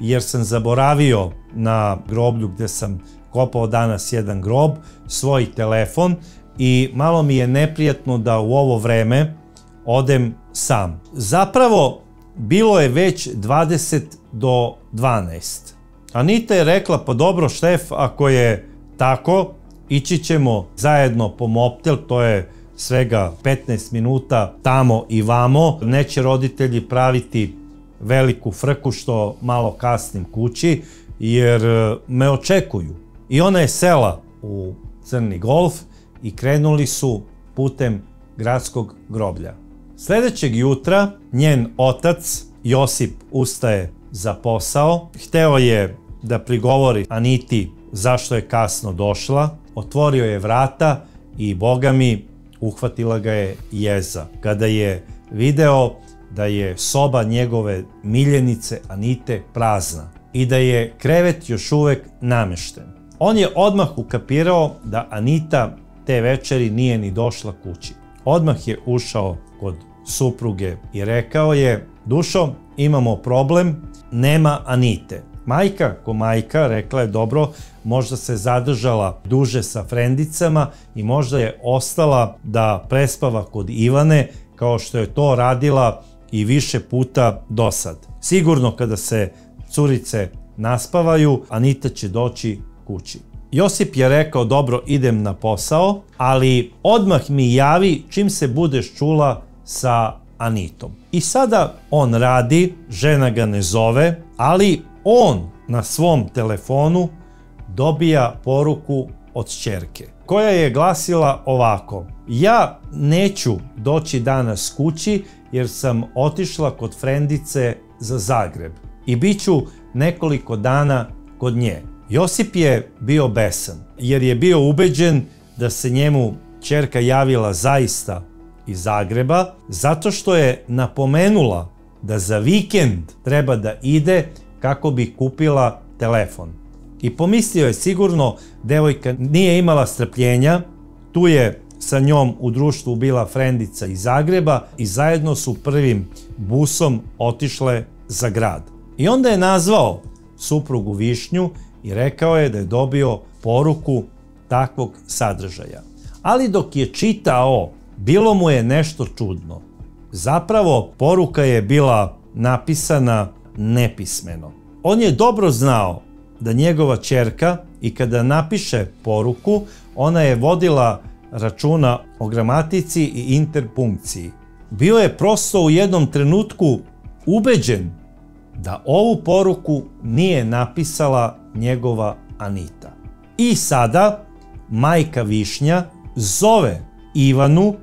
jer sam zaboravio na groblju gde sam kopao danas jedan grob, svoj telefon i malo mi je neprijatno da u ovo vreme odem sam. Zapravo, bilo je već 20 do 12. Anita je rekla: pa dobro, Štef, ako je tako, ići ćemo zajedno po moptel, to je svega 15 minuta tamo i vamo. Neće roditelji praviti veliku frku što malo kasnim kući, jer me očekuju. I ona je sela u crni Golf i krenuli su putem gradskog groblja. Sljedećeg jutra njen otac Josip ustaje za posao. Hteo je da prigovori Aniti zašto je kasno došla. Otvorio je vrata i boga mi uhvatila ga je jeza kada je video da je soba njegove miljenice Anite prazna i da je krevet još uvek namešten. On je odmah ukapirao da Anita te večeri nije ni došla kući. Odmah je ušao kod supruge i rekao je: Dušo, imamo problem, nema Anite. Majka ko majka rekla je: dobro, možda se zadržala duže sa frendicama i možda je ostala da prespava kod Ivane, kao što je to radila i više puta do sad. Sigurno kada se curice naspavaju, Anita će doći kući. Josip je rekao, dobro, idem na posao, ali odmah mi javi čim se budeš čula sa Anitom. I sada on radi, žena ga ne zove, ali on na svom telefonu dobija poruku od ćerke, koja je glasila ovako: ja neću doći danas kući jer sam otišla kod frendice za Zagreb i bit ću nekoliko dana kod nje. Josip je bio besan jer je bio ubeđen da se njemu ćerka javila zaista iz Zagreba, zato što je napomenula da za vikend treba da ide kako bi kupila telefon. I pomislio je sigurno, devojka nije imala strpljenja, tu je sa njom u društvu bila frendica iz Zagreba i zajedno su prvim busom otišle za grad. I onda je nazvao suprugu Višnju i rekao je da je dobio poruku takvog sadržaja. Ali dok je čitao, bilo mu je nešto čudno. Zapravo, poruka je bila napisana nepismeno. On je dobro znao da njegova ćerka i kada napiše poruku, ona je vodila računa o gramatici i interpunkciji. Bio je prosto u jednom trenutku ubeđen da ovu poruku nije napisala njegova Anita. I sada majka Višnja zove Ivanu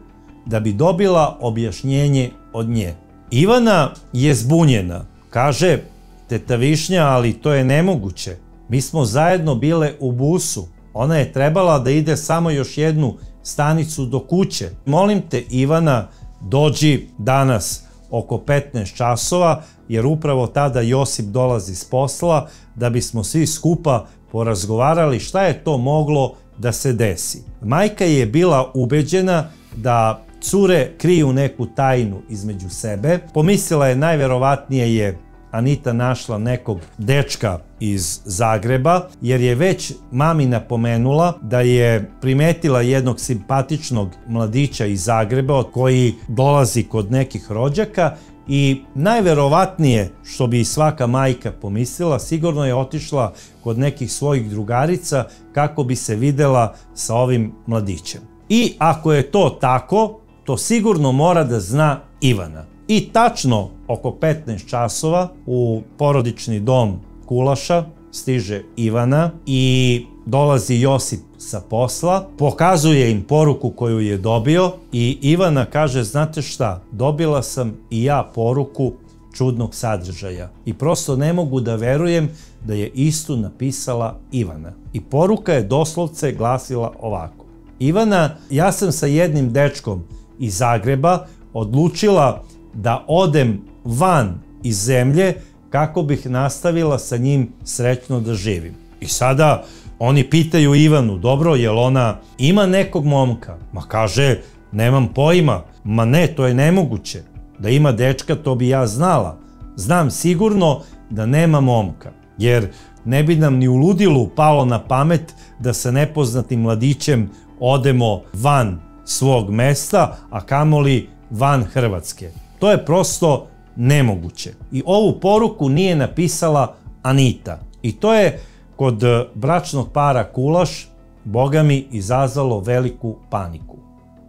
da bi dobila objašnjenje od nje. Ivana je zbunjena. Kaže, teta Višnja, ali to je nemoguće. Mi smo zajedno bile u busu. Ona je trebala da ide samo još jednu stanicu do kuće. Molim te, Ivana, dođi danas oko 15 časova, jer upravo tada Josip dolazi s posla, da bismo svi skupa porazgovarali šta je to moglo da se desi. Majka je bila ubeđena da cure kriju neku tajnu između sebe. Pomislila je najverovatnije je Anita našla nekog dečka iz Zagreba, jer je već mami napomenula da je primetila jednog simpatičnog mladića iz Zagreba koji dolazi kod nekih rođaka i najverovatnije, što bi svaka majka pomislila, sigurno je otišla kod nekih svojih drugarica kako bi se videla sa ovim mladićem. I ako je to tako, to sigurno mora da zna Ivana. I tačno oko 15 časova u porodični dom Kulaša stiže Ivana i dolazi Josip sa posla, pokazuje im poruku koju je dobio i Ivana kaže, znate šta, dobila sam i ja poruku čudnog sadržaja i prosto ne mogu da verujem da je istu napisala Ivana. I poruka je doslovce glasila ovako: Ivana, ja sam sa jednim dečkom iz Zagreba odlučila da odem van iz zemlje kako bih nastavila sa njim srećno da živim. I sada oni pitaju Ivanu, dobro, jel ona ima nekog momka? Ma kaže, nemam pojma. Ma ne, to je nemoguće. Da ima dečka, to bi ja znala. Znam sigurno da nema momka, jer ne bi nam ni u ludilu palo na pamet da sa nepoznatim mladićem odemo van svog mesta, a kamoli van Hrvatske. To je prosto nemoguće. I ovu poruku nije napisala Anita. I to je kod bračnog para Kulaš, boga mi, izazvalo veliku paniku.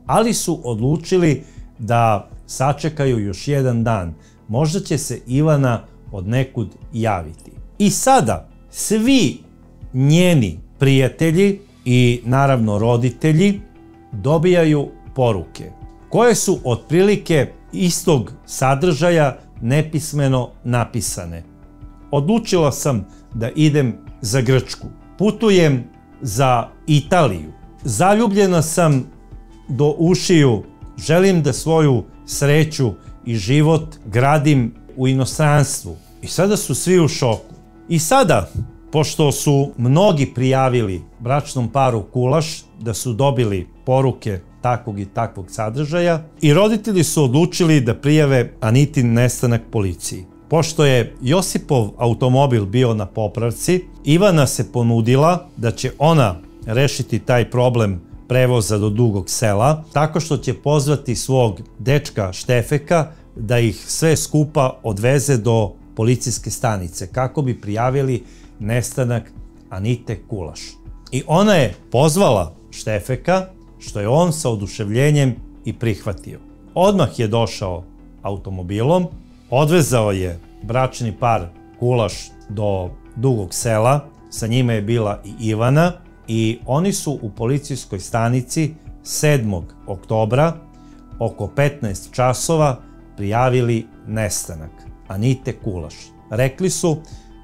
Ali su odlučili da sačekaju još jedan dan. Možda će se Ivana od nekud javiti. I sada svi njeni prijatelji i naravno roditelji dobijaju poruke koje su otprilike istog sadržaja nepismeno napisane. Odlučila sam da idem za Grčku. Putujem za Italiju. Zaljubljena sam do ušiju. Želim da svoju sreću i život gradim u inostranstvu. I sada su svi u šoku. I sada, pošto su mnogi prijavili bračnom paru Kulaš da su dobili poruke takvog i takvog sadržaja, i roditelji su odlučili da prijave Anitin nestanak policiji. Pošto je Josipov automobil bio na popravci, Ivana se ponudila da će ona rešiti taj problem prevoza do Dugog Sela, tako što će pozvati svog dečka Štefeka da ih sve skupa odveze do policijske stanice kako bi prijavili nestanak Anite Kulaš. I ona je pozvala Štefeka, što je on sa oduševljenjem i prihvatio. Odmah je došao automobilom, odvezao je bračni par Kulaš do Dugog Sela, sa njima je bila i Ivana i oni su u policijskoj stanici 7. oktobra oko 15 časova prijavili nestanak Anite Kulaš. Rekli su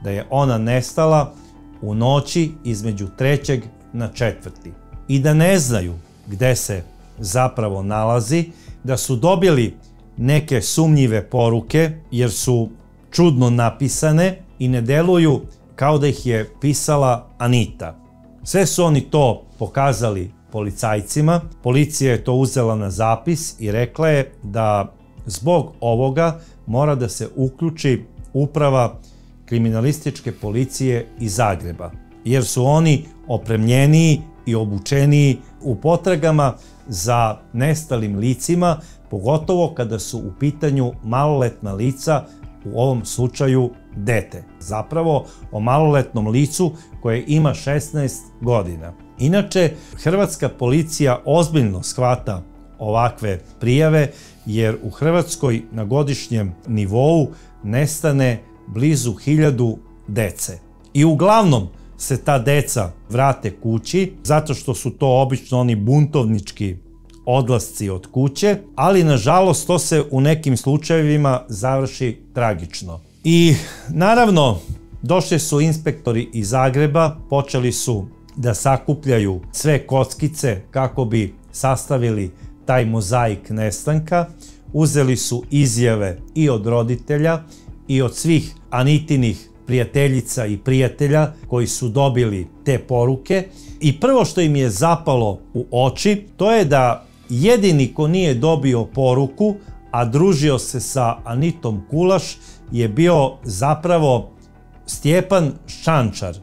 da je ona nestala u noći između 3. na 4. i da ne znaju gde se zapravo nalazi, da su dobili neke sumnjive poruke jer su čudno napisane i ne deluju kao da ih je pisala Anita. Sve su oni to pokazali policajcima, policija je to uzela na zapis i rekla je da zbog ovoga mora da se uključi uprava kriminalističke policije iz Zagreba, jer su oni opremljeniji i obučeniji u potragama za nestalim licima, pogotovo kada su u pitanju maloletna lica, u ovom slučaju dete. Zapravo o maloletnom licu koje ima 16 godina. Inače, hrvatska policija ozbiljno shvata ovakve prijave, jer u Hrvatskoj na godišnjem nivou nestane blizu 1000 dece. I uglavnom se ta deca vrate kući, zato što su to obično oni buntovnički odlasci od kuće, ali nažalost to se u nekim slučajevima završi tragično. I naravno, došli su inspektori iz Zagreba, počeli su da sakupljaju sve kockice kako bi sastavili taj mozaik nestanka. Uzeli su izjave i od roditelja i od svih Anitinih prijateljica i prijatelja koji su dobili te poruke. I prvo što im je zapalo u oči, to je da jedini ko nije dobio poruku, a družio se sa Anitom Kulaš, je bio zapravo Stjepan Šćančar.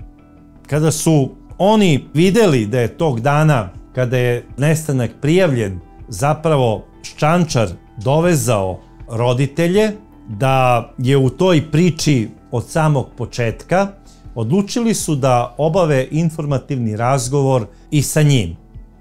Kada su oni videli da je tog dana, kada je nestanak prijavljen, zapravo Šćančar dovezao roditelje, da je u toj priči od samog početka, odlučili su da obave informativni razgovor i sa njim.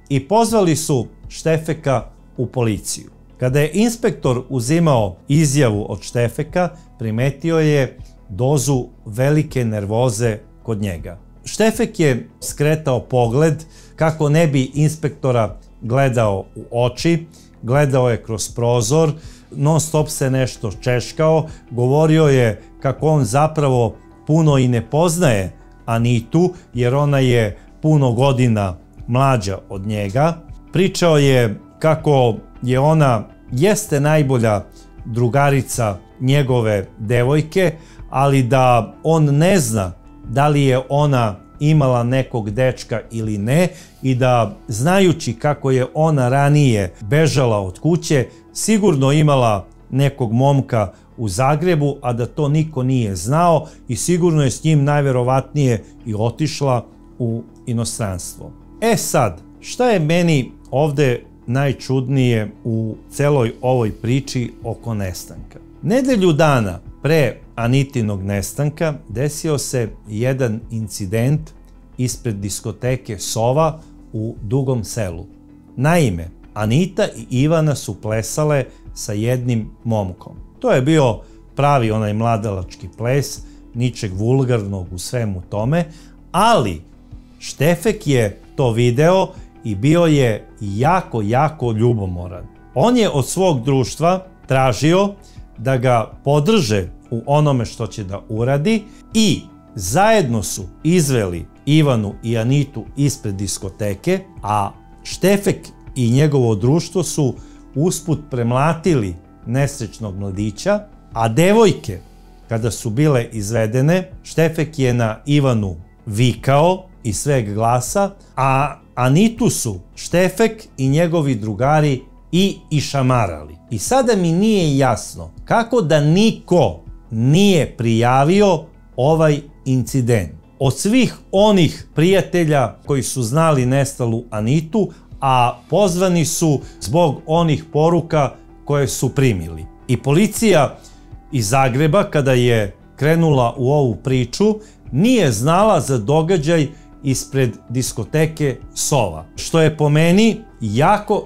I pozvali su Štefeka u policiju. Kada je inspektor uzimao izjavu od Štefeka, primetio je dozu velike nervoze kod njega. Štefek je skretao pogled kako ne bi inspektora gledao u oči, gledao je kroz prozor, non stop se nešto češkao, govorio je kako on zapravo puno i ne poznaje Anitu, jer ona je puno godina mlađa od njega. Pričao je kako je ona jeste najbolja drugarica njegove devojke, ali da on ne zna da li je ona imala nekog dečka ili ne i da, znajući kako je ona ranije bežala od kuće, sigurno imala nekog momka u Zagrebu, a da to niko nije znao i sigurno je s njim najverovatnije i otišla u inostranstvo. E sad, šta je meni ovde najčudnije u celoj ovoj priči oko nestanka? Nedelju dana pre Anitinog nestanka desio se jedan incident ispred diskoteke Sova u Dugom Selu. Naime, Anita i Ivana su plesale sa jednim momkom. To je bio pravi onaj mladalački ples, ničeg vulgarnog u svemu tome, ali Štefek je to video i bio je jako, jako ljubomoran. On je od svog društva tražio da ga podrže u onome što će da uradi i zajedno su izveli Ivanu i Anitu ispred diskoteke, a Štefek i njegovo društvo su usput premlatili nesrećnog mladića, a devojke, kada su bile izvedene, Štefek je na Ivanu vikao iz sveg glasa, a Anitu su Štefek i njegovi drugari i išamarali. I sada mi nije jasno kako da niko nije prijavio ovaj incident. Od svih onih prijatelja koji su znali nestalu Anitu, a pozvani su zbog onih poruka koje su primili. I policija iz Zagreba, kada je krenula u ovu priču, nije znala za događaj ispred diskoteke Sova, što je po meni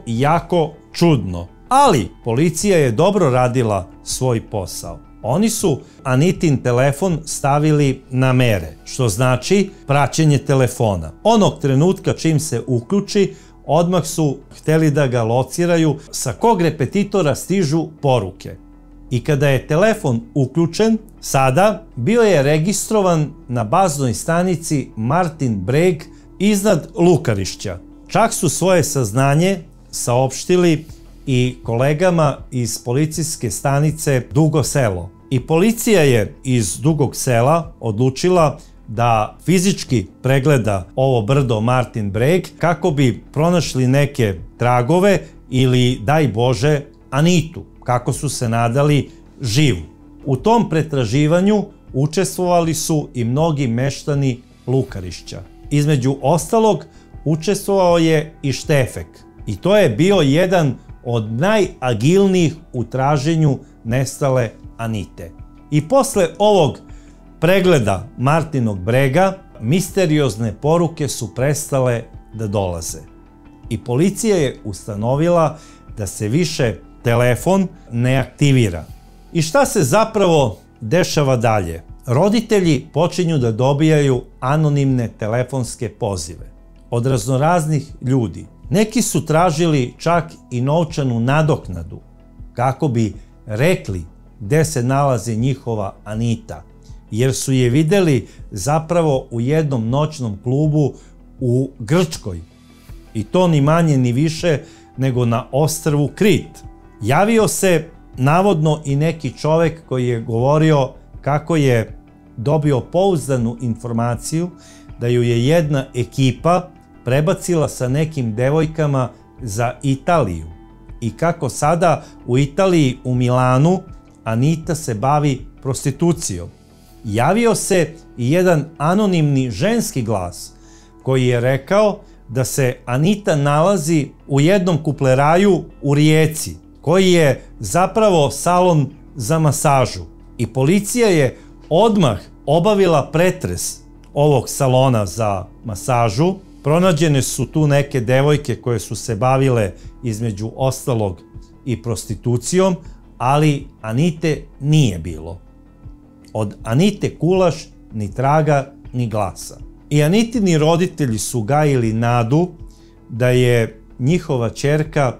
jako čudno. Ali policija je dobro radila svoj posao. Oni su Anitin telefon stavili na mere, što znači praćenje telefona. Onog trenutka čim se uključi, odmah su hteli da ga lociraju sa kog repetitora stižu poruke. I kada je telefon uključen, sada bio je registrovan na baznoj stanici Martin Breg iznad Lukarišća. Čak su svoje saznanje saopštili i kolegama iz policijske stanice Dugo Selo. I policija je iz Dugog Sela odlučila da fizički pregleda ovo brdo Martin Breg kako bi pronašli neke tragove ili, daj Bože, Anitu, kako su se nadali, živu. U tom pretraživanju učestvovali su i mnogi meštani Lukarišća. Između ostalog, učestvovao je i Štefek. I to je bio jedan od najagilnijih u traženju nestale Anite. I posle ovog pregleda Martinog Brega, misteriozne poruke su prestale da dolaze. I policija je ustanovila da se više telefon ne aktivira. I šta se zapravo dešava dalje? Roditelji počinju da dobijaju anonimne telefonske pozive od raznoraznih ljudi. Neki su tražili čak i novčanu nadoknadu kako bi rekli gde se nalazi njihova Anita, jer su je videli zapravo u jednom noćnom klubu u Grčkoj. I to ni manje ni više nego na ostrvu Krit. Javio se navodno i neki čovek koji je govorio kako je dobio pouzdanu informaciju da ju je jedna ekipa prebacila sa nekim devojkama za Italiju i kako sada u Italiji, u Milanu, Anita se bavi prostitucijom. Javio se i jedan anonimni ženski glas koji je rekao da se Anita nalazi u jednom kupleraju u Rijeci, koji je zapravo salon za masažu. I policija je odmah obavila pretres ovog salona za masažu. Pronađene su tu neke devojke koje su se bavile između ostalog i prostitucijom, ali Anite nije bilo. Od Anite Kulaš ni traga ni glasa. I Anitini roditelji su gajili nadu da je njihova ćerka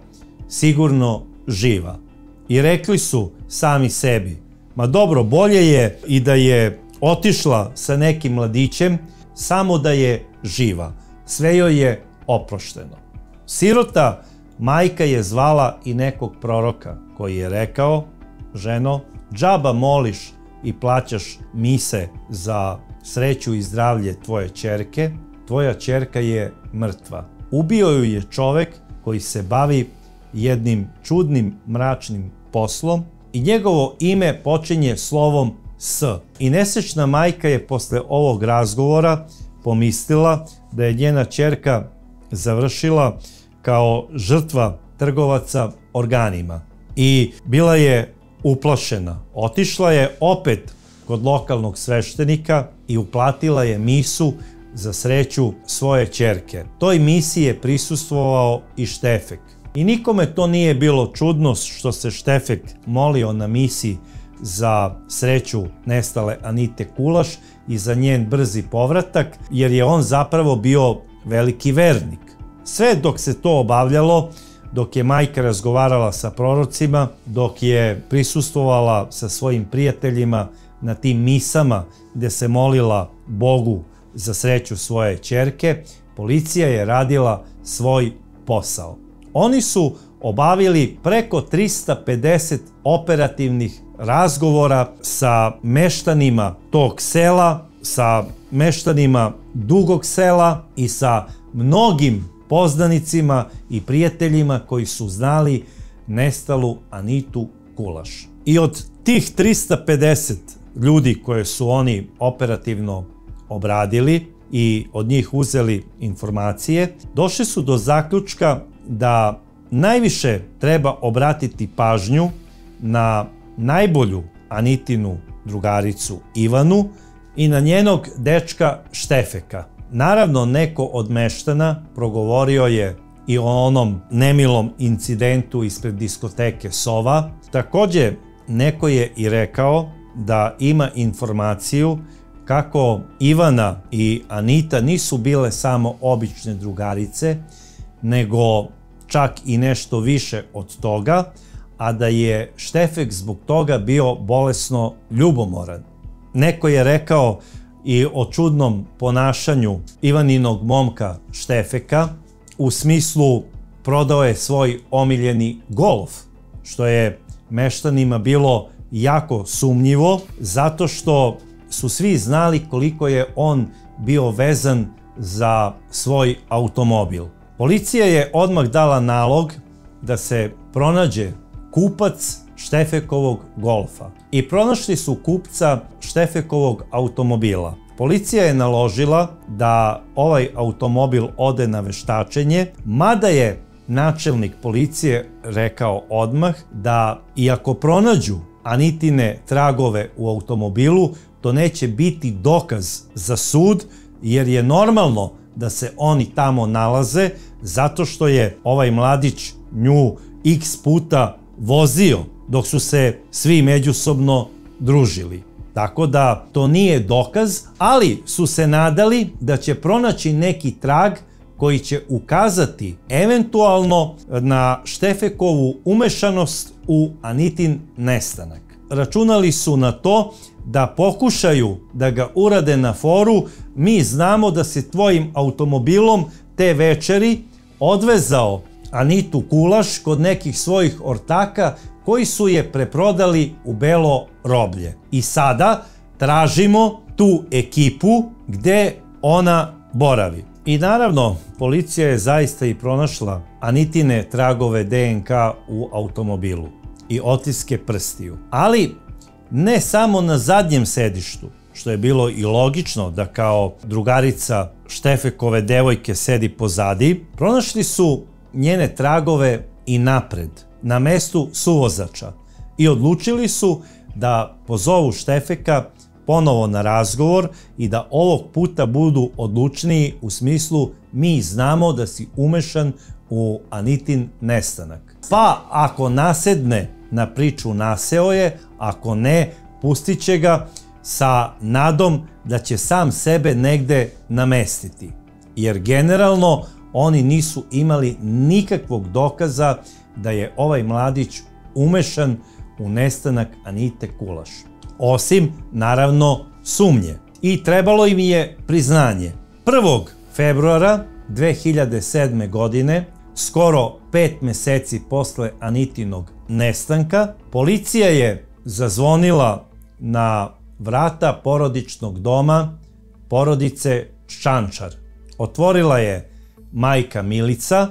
sigurno živa. I rekli su sami sebi, ma dobro, bolje je i da je otišla sa nekim mladićem, samo da je živa. Sve joj je oprošteno. Sirota majka je zvala i nekog proroka koji je rekao, ženo, džaba moliš i plaćaš mise za sreću i zdravlje tvoje ćerke, tvoja ćerka je mrtva. Ubio ju je čovek koji se bavi jednim čudnim mračnim poslom i njegovo ime počinje slovom S. I nesrećna majka je posle ovog razgovora pomislila da je njena ćerka završila kao žrtva trgovaca organima i bila je uplašena. Otišla je opet kod lokalnog sveštenika i uplatila je misu za sreću svoje ćerke. Toj misiji je prisustvovao i Štefek. I nikome to nije bilo čudno što se Štefek molio na misiji za sreću nestale Anite Kulaš i za njen brzi povratak, jer je on zapravo bio veliki vernik. Sve dok se to obavljalo, dok je majka razgovarala sa prorocima, dok je prisustvovala sa svojim prijateljima na tim misama gde se molila Bogu za sreću svoje ćerke, policija je radila svoj posao. Oni su obavili preko 350 operativnih razgovora sa meštanima tog sela, sa meštanima Dugog Sela i sa mnogim poznanicima i prijateljima koji su znali nestalu Anitu Kulaš. I od tih 350 ljudi koje su oni operativno obradili i od njih uzeli informacije, došli su do zaključka da najviše treba obratiti pažnju na najbolju Anitinu drugaricu Ivanu i na njenog dečka Štefeka. Naravno, neko od meštana progovorio je i o onom nemilom incidentu ispred diskoteke Sova. Takođe, neko je i rekao da ima informaciju kako Ivana i Anita nisu bile samo obične drugarice, nego čak i nešto više od toga, a da je Štefek zbog toga bio bolesno ljubomoran. Neko je rekao i o čudnom ponašanju Ivaninog momka Štefeka, u smislu prodao je svoj omiljeni golf, što je meštanima bilo jako sumnjivo, zato što su svi znali koliko je on bio vezan za svoj automobil. Policija je odmah dala nalog da se pronađe kupac Štefekovog golfa i pronašli su kupca Štefekovog automobila. Policija je naložila da ovaj automobil ode na veštačenje, mada je načelnik policije rekao odmah da iako pronađu Anitine tragove u automobilu, to neće biti dokaz za sud, jer je normalno da se oni tamo nalaze zato što je ovaj mladić nju x puta vozio dok su se svi međusobno družili. Tako da to nije dokaz, ali su se nadali da će pronaći neki trag koji će ukazati eventualno na Štefekovu umešanost u Anitin nestanak. Računali su na to da pokušaju da ga urade na foru: mi znamo da se tvojim automobilom te večeri odvezao Anitu Kulaš kod nekih svojih ortaka koji su je preprodali u belo roblje. I sada tražimo tu ekipu gde ona boravi. I naravno, policija je zaista i pronašla Anitine tragove DNK u automobilu i otiske prstiju. Ali ne samo na zadnjem sedištu, što je bilo i logično da kao drugarica Štefekove devojke sedi pozadi, pronašli su njene tragove i napred, na mestu suvozača, i odlučili su da pozovu Štefeka ponovo na razgovor i da ovog puta budu odlučniji u smislu: mi znamo da si umešan u Anitin nestanak. Pa ako nasedne na priču, naseo je, ako ne, pustit će ga sa nadom da će sam sebe negde namestiti. Jer generalno oni nisu imali nikakvog dokaza da je ovaj mladić umešan u nestanak Anite Kulaš. Osim, naravno, sumnje. I trebalo im je priznanje. 1. februara 2007. godine, skoro 5 meseci posle Anitinog nestanka, policija je zazvonila na vrata porodičnog doma porodice Ščančar. Otvorila je majka Milica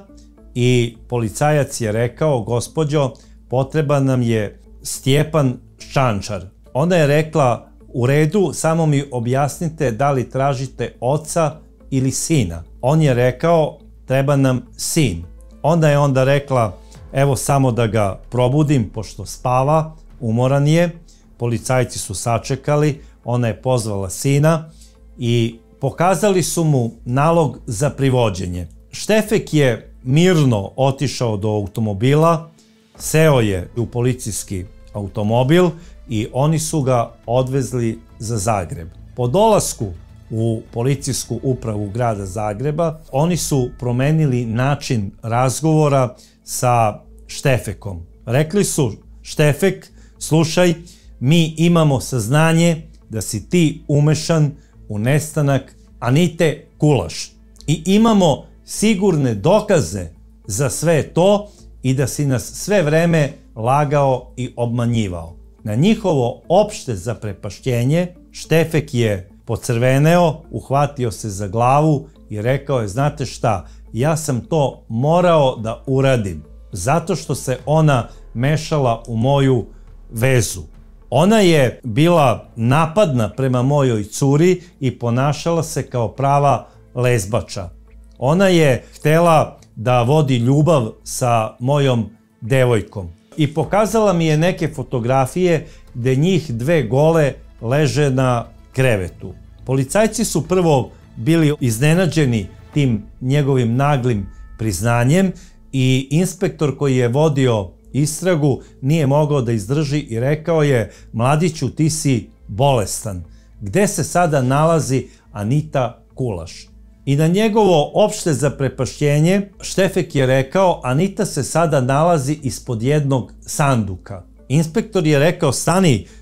i policajac je rekao: gospođo, potreban nam je Stjepan Ščančar. Ona je rekla: u redu, samo mi objasnite da li tražite oca ili sina. On je rekao: treba nam sin. Onda je rekla: evo samo da ga probudim pošto spava, umoran je. Policajci su sačekali, ona je pozvala sina i pokazali su mu nalog za privođenje. Štefek je mirno otišao do automobila, seo je u policijski automobil i oni su ga odvezli za Zagreb. Po dolasku u policijsku upravu grada Zagreba, oni su promenili način razgovora sa Štefekom. Rekli su: Štefek, slušaj, mi imamo saznanje da si ti umešan u nestanak Anite Kulaš i imamo sigurne dokaze za sve to i da si nas sve vreme lagao i obmanjivao. Na njihovo opšte zaprepašćenje, Štefek je pocrveneo, uhvatio se za glavu i rekao je: znate šta, ja sam to morao da uradim, zato što se ona mešala u moju vezu. Ona je bila napadna prema mojoj curi i ponašala se kao prava lezbača. Ona je htela da vodi ljubav sa mojom devojkom i pokazala mi je neke fotografije gde njih dve gole leže na krevetu. Policajci su prvo bili iznenađeni tim njegovim naglim priznanjem i inspektor koji je vodio istragu nije mogao da izdrži i rekao je: mladiću, ti si bolestan. Gde se sada nalazi Anita Kulaš? I na njegovo opšte zaprepašćenje Štefek je rekao: Anita se sada nalazi ispod jednog sanduka. Inspektor je rekao: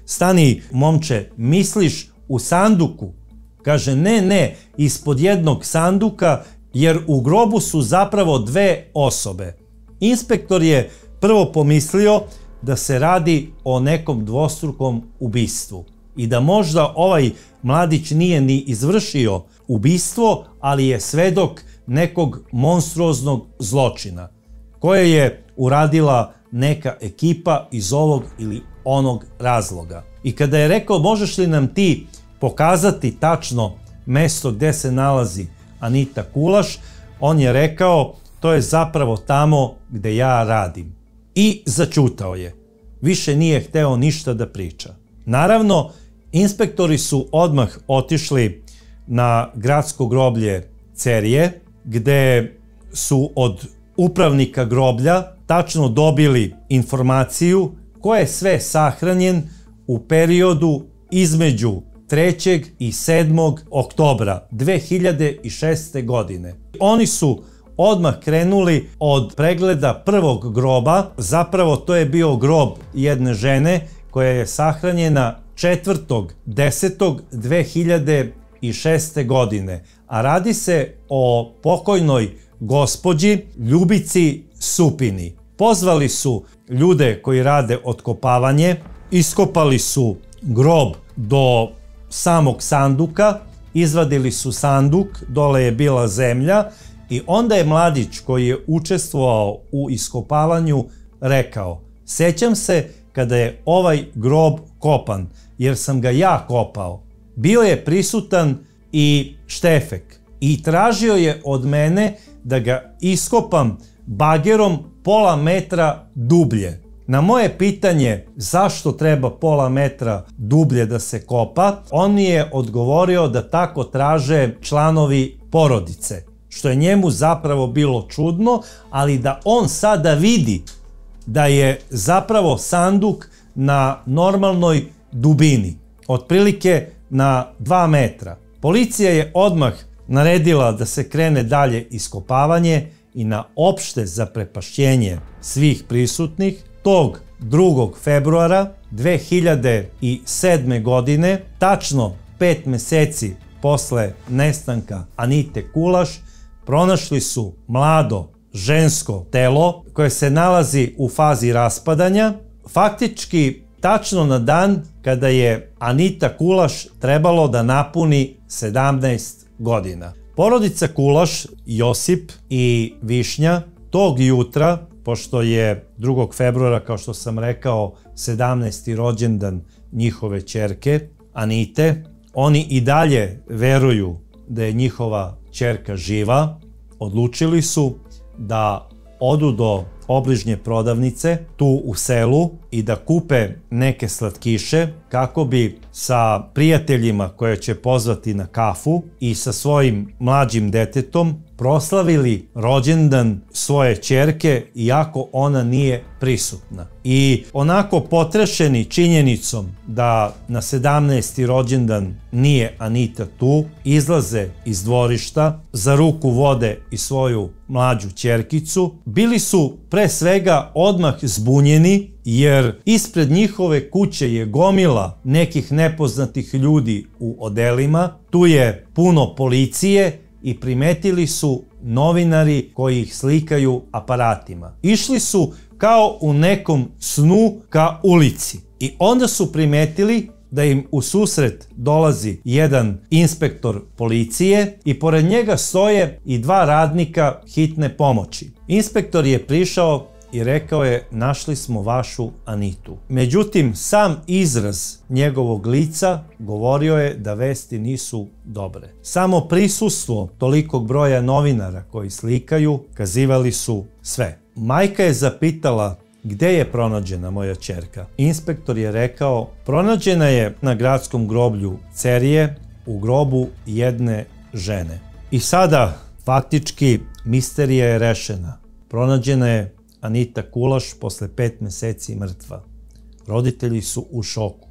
stani momče, misliš u sanduku? Kaže: ne, ispod jednog sanduka, jer u grobu su zapravo dve osobe. Inspektor je prvo pomislio da se radi o nekom dvostrukom ubistvu i da možda ovaj mladić nije ni izvršio ubistvo, ali je svedok nekog monstruoznog zločina koje je uradila neka ekipa iz ovog ili onog razloga. I kada je rekao: možeš li nam ti pokazati tačno mesto gde se nalazi Anita Kulaš, on je rekao: to je zapravo tamo gde ja radim. I zaćutao je. Više nije hteo ništa da priča. Naravno, inspektori su odmah otišli na gradsko groblje Cerje, gde su od upravnika groblja tačno dobili informaciju ko je sve sahranjen u periodu između 3. i 7. oktobra 2006. godine. Oni su odmah krenuli od pregleda prvog groba. Zapravo to je bio grob jedne žene koja je sahranjena 4.10.2006. godine, a radi se o pokojnoj gospođi Ljubici Supini. Pozvali su ljude koji rade otkopavanje, iskopali su grob do samog sanduka, izvadili su sanduk, dole je bila zemlja i onda je mladić koji je učestvovao u iskopavanju rekao: sećam se kada je ovaj grob kopan, jer sam ga ja kopao. Bio je prisutan i Štefek i tražio je od mene da ga iskopam bagerom pola metra dublje. Na moje pitanje zašto treba pola metra dublje da se kopa, on mi je odgovorio da tako traže članovi porodice, što je njemu zapravo bilo čudno, ali da on sada vidi da je zapravo sanduk na normalnoj dubini, otprilike na 2 metra. Policija je odmah naredila da se krene dalje iskopavanje i na opšte zaprepašćenje svih prisutnih, tog 2. februara 2007. godine, tačno 5 meseci posle nestanka Anite Kulaš, pronašli su mlado žensko telo koje se nalazi u fazi raspadanja, faktički tačno na dan kada je Anita Kulaš trebalo da napuni 17 godina. Porodica Kulaš, Josip i Višnja, tog jutra, pošto je 2. februara, kao što sam rekao, 17. rođendan njihove ćerke Anite, oni i dalje veruju da je njihova ćerka živa, odlučili su da odu do obližnje prodavnice tu u selu i da kupe neke slatkiše kako bi sa prijateljima koje će pozvati na kafu i sa svojim mlađim detetom proslavili rođendan svoje ćerke iako ona nije prisutna. I onako potrešeni činjenicom da na 17. rođendan nije Anita tu, izlaze iz dvorišta, za ruku vode i svoju mlađu ćerkicu. Bili su pre svega odmah zbunjeni jer ispred njihove kuće je gomila nekih nepoznatih ljudi u odelima, tu je puno policije i primetili su novinari koji ih slikaju aparatima. Išli su kao u nekom snu ka ulici i onda su primetili da im u susret dolazi jedan inspektor policije i pored njega stoje i 2 radnika hitne pomoći. Inspektor je prišao i rekao je: našli smo vašu Anitu. Međutim, sam izraz njegovog lica govorio je da vesti nisu dobre. Samo prisustvo tolikog broja novinara koji slikaju kazivali su sve. Majka je zapitala gde je pronađena moja ćerka? Inspektor je rekao, pronađena je na gradskom groblju Cerije u grobu jedne žene. I sada, faktički, misterija je rešena. Pronađena je Anita Kulaš posle 5 meseci mrtva. Roditelji su u šoku,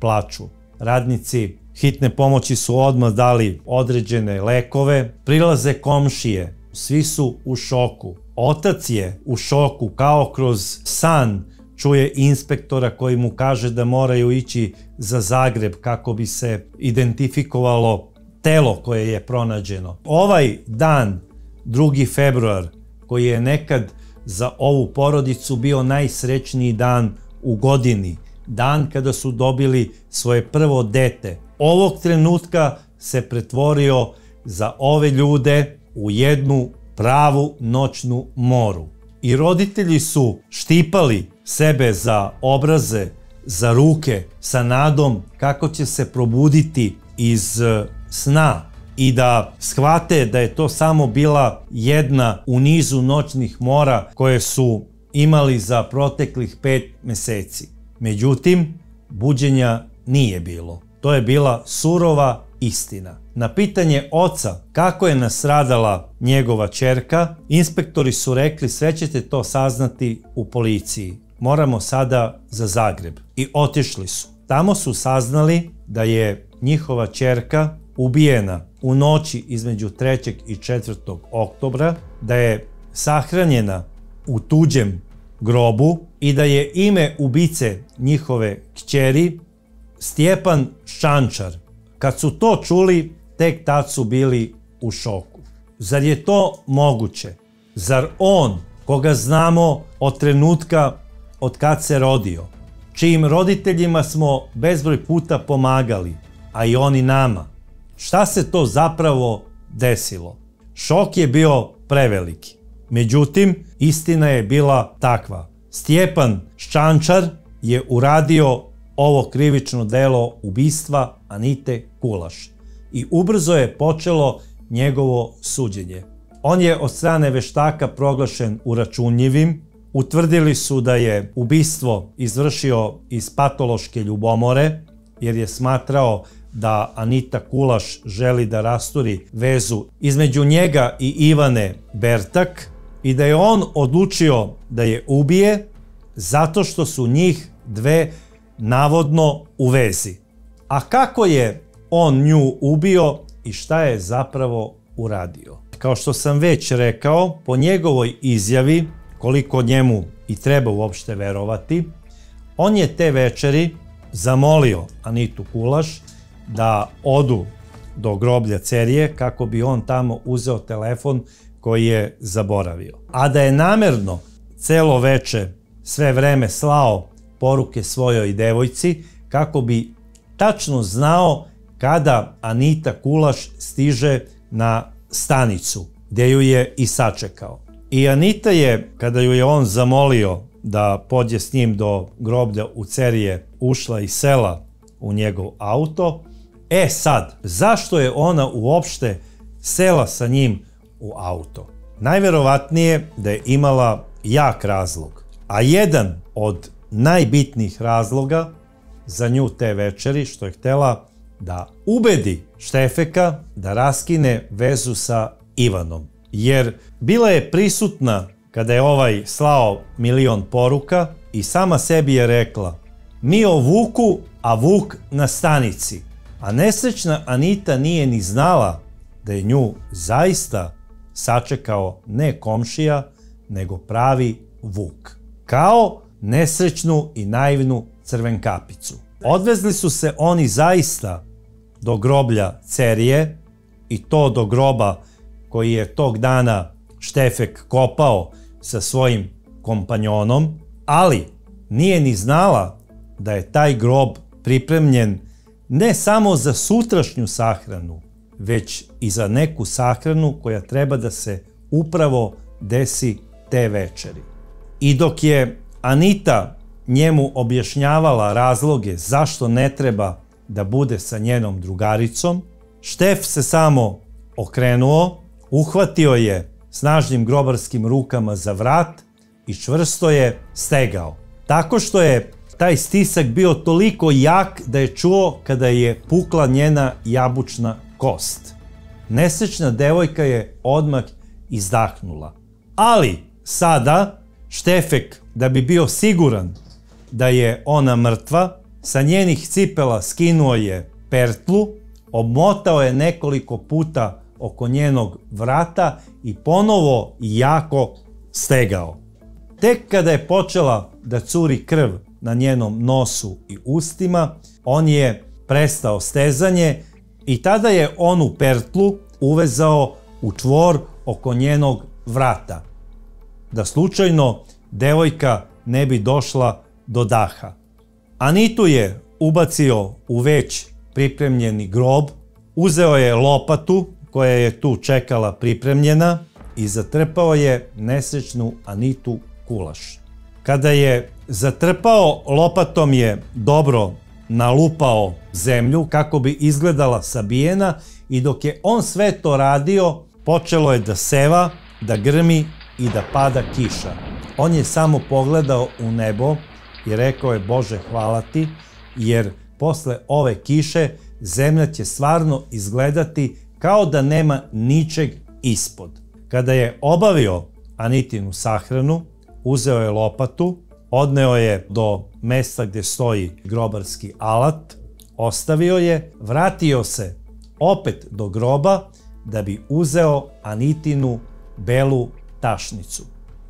plaču. Radnici hitne pomoći su odmah dali određene lekove, prilaze komšije, svi su u šoku. Otac je u šoku, kao kroz san čuje inspektora koji mu kaže da moraju ići za Zagreb kako bi se identifikovalo telo koje je pronađeno. Ovaj dan, 2. februar, koji je nekad za ovu porodicu bio najsrećniji dan u godini, dan kada su dobili svoje prvo dete, ovog trenutka se pretvorio za ove ljude u jednu pravu noćnu moru. I roditelji su štipali sebe za obraze, za ruke, sa nadom kako će se probuditi iz sna i da shvate da je to samo bila jedna u nizu noćnih mora koje su imali za proteklih 5 meseci. Međutim, buđenja nije bilo. To je bila surova istina. Na pitanje oca kako je nastradala njegova ćerka, inspektori su rekli sve ćete to saznati u policiji. Moramo sada za Zagreb. I otišli su. Tamo su saznali da je njihova ćerka ubijena u noći između 3. i 4. oktobra, da je sahranjena u tuđem grobu i da je ime ubice njihove kćeri Stjepan Ščančar. Kad su to čuli, tek tad su bili u šoku. Zar je to moguće? Zar on, koga znamo od trenutka od kad se rodio, čijim roditeljima smo bezbroj puta pomagali, a i oni nama, šta se to zapravo desilo? Šok je bio preveliki. Međutim, istina je bila takva. Stjepan Ščančar je uradio ovo krivično delo ubistva Anite Kulaš i ubrzo je počelo njegovo suđenje. On je od strane veštaka proglašen uračunljivim, utvrdili su da je ubistvo izvršio iz patološke ljubomore, jer je smatrao da Anita Kulaš želi da rasturi vezu između njega i Ivane Bertak i da je on odlučio da je ubije zato što su njih dve navodno u vezi. A kako je on nju ubio i šta je zapravo uradio? Kao što sam već rekao, po njegovoj izjavi, koliko njemu i treba uopšte verovati, on je te večeri zamolio Anitu Kulaš da odu do groblja Cerije kako bi on tamo uzeo telefon koji je zaboravio. A da je namerno celo veče sve vreme slao poruke svojoj devojci kako bi tačno znao kada Anita Kulaš stiže na stanicu, gde ju je i sačekao. I Anita je, kada ju je on zamolio da pođe s njim do groblja u Cerije, ušla i sela u njegov auto. Sad, zašto je ona uopšte sela sa njim u auto? Najverovatnije da je imala jak razlog. A jedan od najbitnijih razloga za nju te večeri, što je htela da ubedi Štefeka da raskine vezu sa Ivanom. Jer bila je prisutna kada je ovaj slao 1.000.000 poruka i sama sebi je rekla: mi o Vuku, a Vuk na stanici. A nesrećna Anita nije ni znala da je nju zaista sačekao ne komšija, nego pravi Vuk. Kao nesrećnu i naivnu Crvenkapicu. Odvezli su se oni zaista do groblja Cerije, i to do groba koji je tog dana Štefek kopao sa svojim kompanjonom, ali nije ni znala da je taj grob pripremljen ne samo za sutrašnju sahranu, već i za neku sahranu koja treba da se upravo desi te večeri. I dok je Anita njemu objašnjavala razloge zašto ne treba da bude sa njenom drugaricom, Štef se samo okrenuo, uhvatio je snažnim grobarskim rukama za vrat i čvrsto je stegao. Tako što je taj stisak bio toliko jak da je čuo kada je pukla njena jabučna kost. Nesrećna devojka je odmah izdahnula. Ali sada Štefek, da bi bio siguran da je ona mrtva, sa njenih cipela skinuo je pertlu, obmotao je nekoliko puta oko njenog vrata i ponovo jako stegao. Tek kada je počela da curi krv na njenom nosu i ustima, on je prestao stezanje i tada je onu pertlu uvezao u čvor oko njenog vrata, da slučajno devojka ne bi došla do daha. Anitu je ubacio u već pripremljeni grob, uzeo je lopatu koja je tu čekala pripremljena i zatrpao je nesrećnu Anitu Kulaš. Kada je zatrpao, lopatom je dobro nalupao zemlju kako bi izgledala sabijena i dok je on sve to radio, počelo je da seva, da grmi i da pada kiša. On je samo pogledao u nebo i rekao je: Bože, hvala ti, jer posle ove kiše zemlja će stvarno izgledati kao da nema ničeg ispod. Kada je obavio Anitinu sahranu, uzeo je lopatu, odneo je do mesta gdje stoji grobarski alat, ostavio je, vratio se opet do groba da bi uzeo Anitinu belu tašnicu,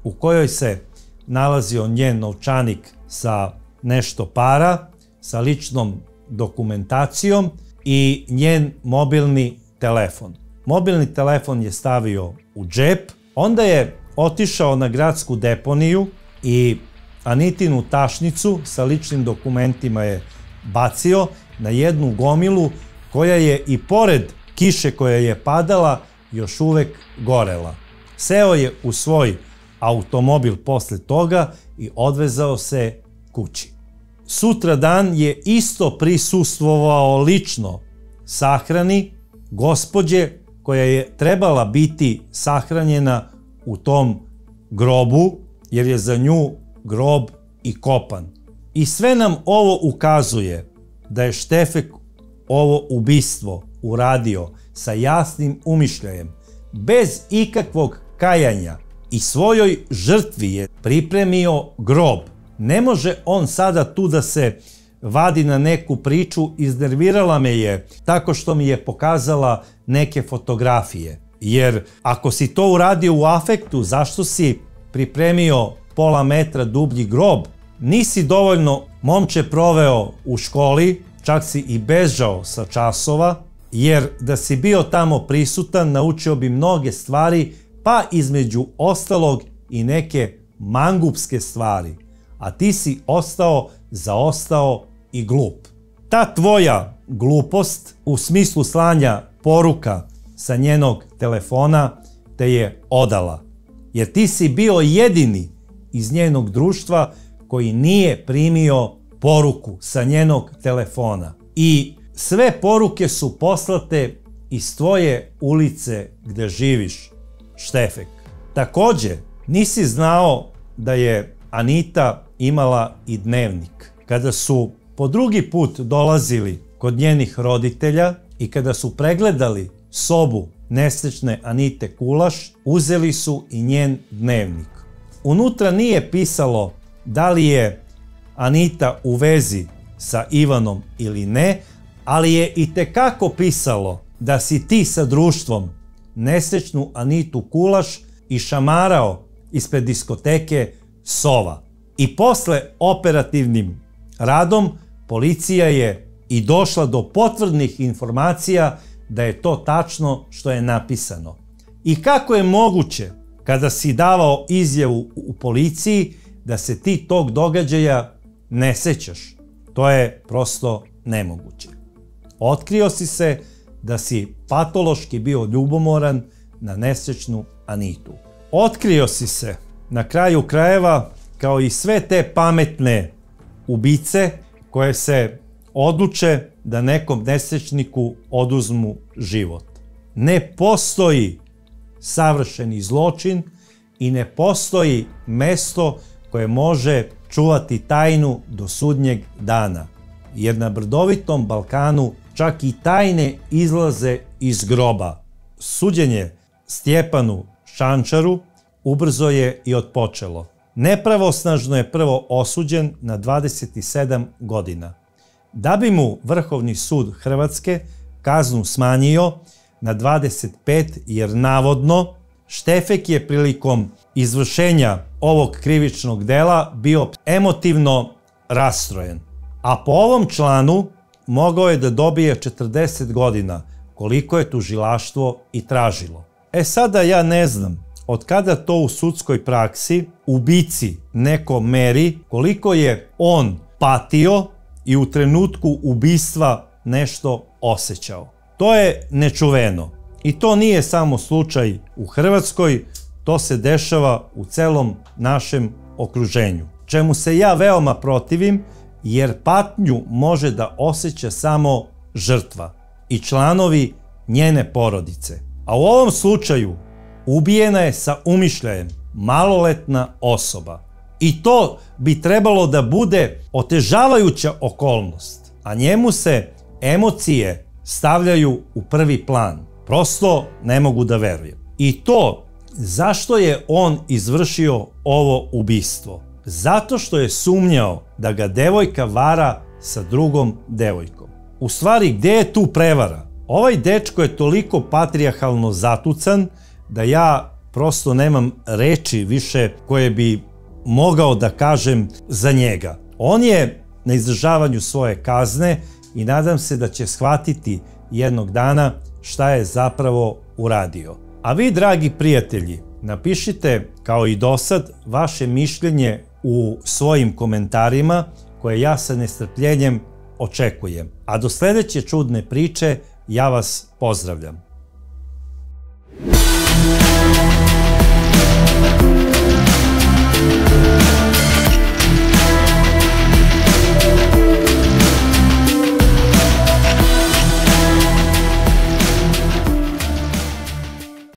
u kojoj se nalazio njen novčanik sa nešto para, sa ličnom dokumentacijom i njen mobilni telefon. Mobilni telefon je stavio u džep, onda je otišao na gradsku deponiju i Anitinu tašnicu sa ličnim dokumentima je bacio na jednu gomilu koja je i pored kiše koja je padala još uvek gorela. Seo je u svoj automobil posle toga i odvezao se kući. Sutra dan je isto prisustvovao lično sahrani gospođe koja je trebala biti sahranjena u tom grobu, jer je za nju grob i kopan. I sve nam ovo ukazuje da je Štefek ovo ubistvo uradio sa jasnim umišljajem, bez ikakvog kajanja, i svojoj žrtvi je pripremio grob. Ne može on sada tu da se vadi na neku priču, iznervirala me je tako što mi je pokazala neke fotografije. Jer ako si to uradio u afektu, zašto si pripremio pola metra dublji grob? Nisi dovoljno, momče, proveo u školi, čak si i bežao sa časova, jer da si bio tamo prisutan, naučio bi mnoge stvari, pa između ostalog i neke mangupske stvari. A ti si ostao, zaostao i glup. Ta tvoja glupost u smislu slanja poruka sa njenog telefona te je odala. Jer ti si bio jedini iz njenog društva koji nije primio poruku sa njenog telefona. I sve poruke su poslate iz tvoje ulice gde živiš, Štefek. Takođe, nisi znao da je Anita imala i dnevnik. Kada su po drugi put dolazili kod njenih roditelja i kada su pregledali sobu nesrećne Anite Kulaš, uzeli su i njen dnevnik. Unutra nije pisalo da li je Anita u vezi sa Ivanom ili ne, ali je itekako pisalo da si ti sa društvom nesrećnu Anitu Kulaš išamarao ispred diskoteke Sova. I posle operativnim radom policija je i došla do potvrdnih informacija da je to tačno što je napisano. I kako je moguće, kada si davao izjavu u policiji, da se ti tog događaja ne sećaš? To je prosto nemoguće. Otkrio si se da si patološki bio ljubomoran na nesrećnu Anitu. Otkrio si se, na kraju krajeva, kao i sve te pametne ubice koje se odluče da nekom nesrećniku oduzmu život. Ne postoji savršeni zločin, i ne postoji mesto koje može čuvati tajnu do sudnjeg dana, jer na brdovitom Balkanu čak i tajne izlaze iz groba. Suđenje Stjepanu Šančaru ubrzo je i otpočelo. Nepravosnažno je prvo osuđen na 27 godina. Da bi mu Vrhovni sud Hrvatske kaznu smanjio na 25, jer navodno Štefek je prilikom izvršenja ovog krivičnog dela bio emotivno rastrojen. A po ovom članu mogao je da dobije 40 godina, koliko je tužilaštvo i tražilo. Sada ja ne znam od kada to u sudskoj praksi ubici neko meri koliko je on patio i u trenutku ubistva nešto osjećao. To je nečuveno. I to nije samo slučaj u Hrvatskoj, to se dešava u celom našem okruženju. Čemu se ja veoma protivim, jer patnju može da osjeća samo žrtva i članovi njene porodice. A u ovom slučaju ubijena je sa umišljajem maloletna osoba. I to bi trebalo da bude otežavajuća okolnost, a njemu se emocije stavljaju u prvi plan. Prosto ne mogu da verujem. I to zašto je on izvršio ovo ubistvo? Zato što je sumnjao da ga devojka vara sa drugom devojkom. U stvari, gde je tu prevara? Ovaj dečko je toliko patrijarhalno zatucan da ja prosto nemam reči više koje bi mogao da kažem za njega. On je na izdržavanju svoje kazne i nadam se da će shvatiti jednog dana šta je zapravo uradio. A vi, dragi prijatelji, napišite kao i dosad vaše mišljenje u svojim komentarima koje ja sa nestrpljenjem očekujem. A do sledeće čudne priče ja vas pozdravljam.